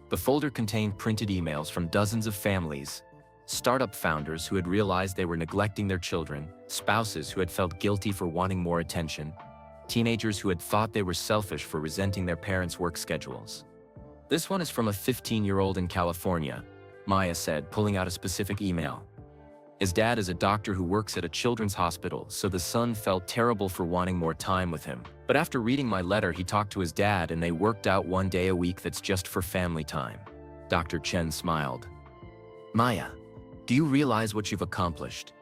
The folder contained printed emails from dozens of families, startup founders who had realized they were neglecting their children, spouses who had felt guilty for wanting more attention, teenagers who had thought they were selfish for resenting their parents' work schedules. "This one is from a 15-year-old in California," Maya said, pulling out a specific email. His dad is a doctor who works at a children's hospital, so the son felt terrible for wanting more time with him. But after reading my letter, he talked to his dad and they worked out one day a week that's just for family time. Dr. Chen smiled. "Maya, do you realize what you've accomplished?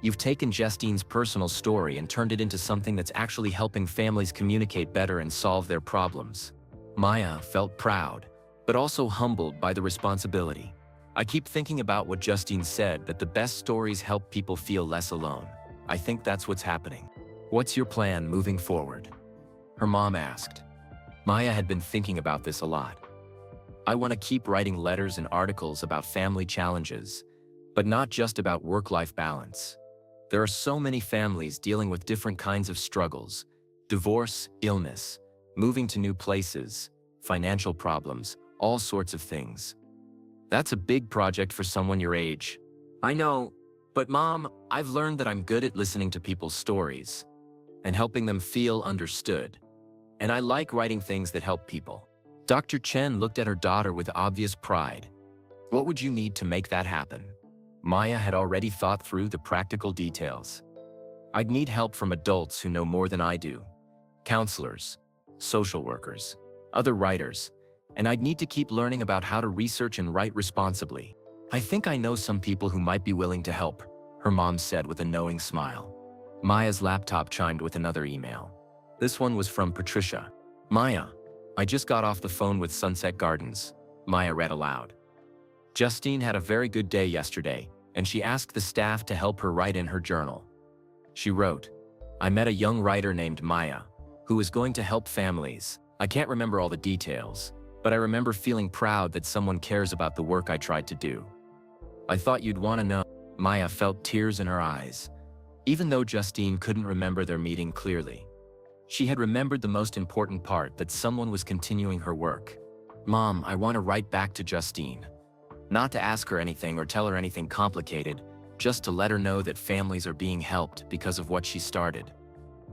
You've taken Justine's personal story and turned it into something that's actually helping families communicate better and solve their problems." Maya felt proud, but also humbled by the responsibility. "I keep thinking about what Justine said, that the best stories help people feel less alone. I think that's what's happening." "What's your plan moving forward?" her mom asked. Maya had been thinking about this a lot. "I want to keep writing letters and articles about family challenges, but not just about work-life balance. There are so many families dealing with different kinds of struggles: divorce, illness, moving to new places, financial problems, all sorts of things. That's a big project for someone your age." "I know, but Mom, I've learned that I'm good at listening to people's stories and helping them feel understood. And I like writing things that help people." Dr. Chen looked at her daughter with obvious pride. "What would you need to make that happen?" Maya had already thought through the practical details. "I'd need help from adults who know more than I do. Counselors, social workers, other writers, and I'd need to keep learning about how to research and write responsibly. I think I know some people who might be willing to help," her mom said with a knowing smile. Maya's laptop chimed with another email. This one was from Patricia. "Maya, I just got off the phone with Sunset Gardens," Maya read aloud. "Justine had a very good day yesterday, and she asked the staff to help her write in her journal. She wrote, 'I met a young writer named Maya, who is going to help families. I can't remember all the details, but I remember feeling proud that someone cares about the work I tried to do. I thought you'd want to know.'" Maya felt tears in her eyes. Even though Justine couldn't remember their meeting clearly, she had remembered the most important part, that someone was continuing her work. "Mom, I want to write back to Justine. Not to ask her anything or tell her anything complicated, just to let her know that families are being helped because of what she started.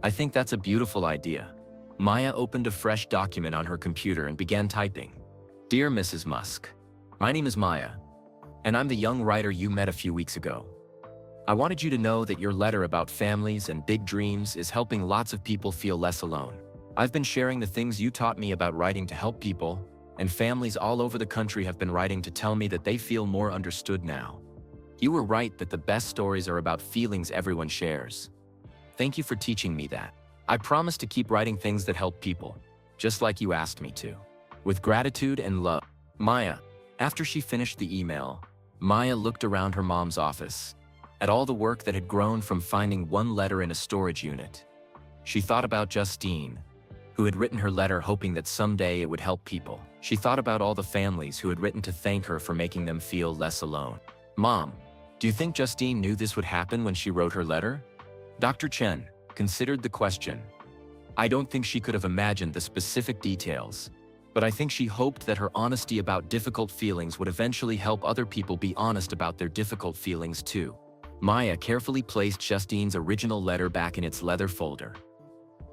I think that's a beautiful idea." Maya opened a fresh document on her computer and began typing. "Dear Mrs. Musk, my name is Maya, and I'm the young writer you met a few weeks ago. I wanted you to know that your letter about families and big dreams is helping lots of people feel less alone. I've been sharing the things you taught me about writing to help people, and families all over the country have been writing to tell me that they feel more understood now. You were right that the best stories are about feelings everyone shares. Thank you for teaching me that. I promise to keep writing things that help people, just like you asked me to. With gratitude and love, Maya." After she finished the email, Maya looked around her mom's office, at all the work that had grown from finding one letter in a storage unit. She thought about Justine, who had written her letter hoping that someday it would help people. She thought about all the families who had written to thank her for making them feel less alone. Mom, do you think Justine knew this would happen when she wrote her letter? Dr. Chen considered the question. I don't think she could have imagined the specific details, but I think she hoped that her honesty about difficult feelings would eventually help other people be honest about their difficult feelings too. Maya carefully placed Justine's original letter back in its leather folder.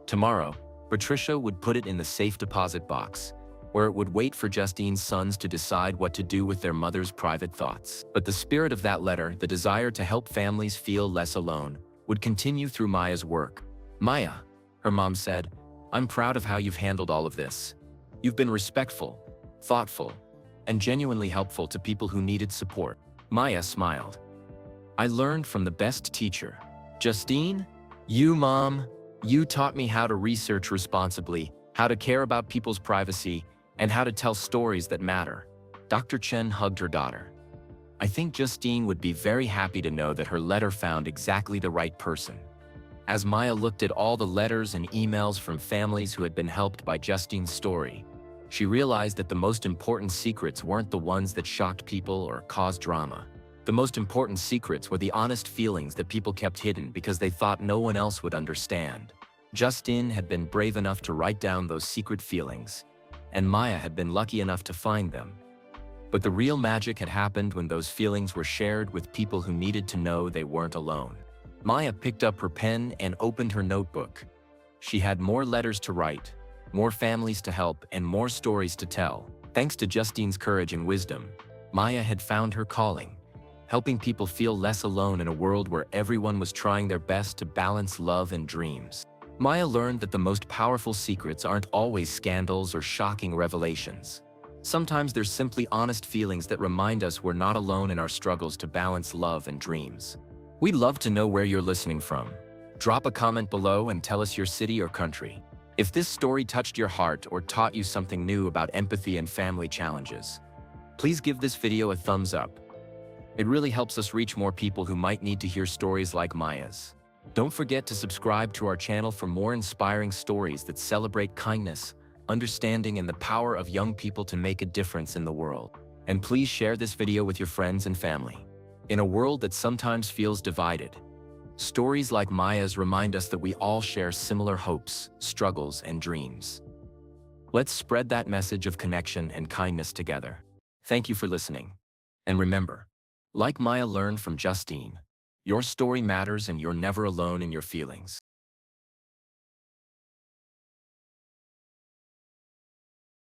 Tomorrow, Patricia would put it in the safe deposit box, where it would wait for Justine's sons to decide what to do with their mother's private thoughts. But the spirit of that letter, the desire to help families feel less alone, would continue through Maya's work. Maya, her mom said, I'm proud of how you've handled all of this. You've been respectful, thoughtful, and genuinely helpful to people who needed support. Maya smiled. I learned from the best teacher. Justine? You, Mom. You taught me how to research responsibly, how to care about people's privacy, and how to tell stories that matter. Dr. Chen hugged her daughter. I think Justine would be very happy to know that her letter found exactly the right person. As Maya looked at all the letters and emails from families who had been helped by Justine's story, she realized that the most important secrets weren't the ones that shocked people or caused drama. The most important secrets were the honest feelings that people kept hidden because they thought no one else would understand. Justine had been brave enough to write down those secret feelings, and Maya had been lucky enough to find them. But the real magic had happened when those feelings were shared with people who needed to know they weren't alone. Maya picked up her pen and opened her notebook. She had more letters to write, more families to help, and more stories to tell. Thanks to Justine's courage and wisdom, Maya had found her calling, helping people feel less alone in a world where everyone was trying their best to balance love and dreams. Maya learned that the most powerful secrets aren't always scandals or shocking revelations. Sometimes they're simply honest feelings that remind us we're not alone in our struggles to balance love and dreams. We'd love to know where you're listening from. Drop a comment below and tell us your city or country. If this story touched your heart or taught you something new about empathy and family challenges, please give this video a thumbs up. It really helps us reach more people who might need to hear stories like Maya's. Don't forget to subscribe to our channel for more inspiring stories that celebrate kindness, understanding, and the power of young people to make a difference in the world. And please share this video with your friends and family. In a world that sometimes feels divided, stories like Maya's remind us that we all share similar hopes, struggles, and dreams. Let's spread that message of connection and kindness together. Thank you for listening. And remember, like Maya learned from Justine, your story matters and you're never alone in your feelings.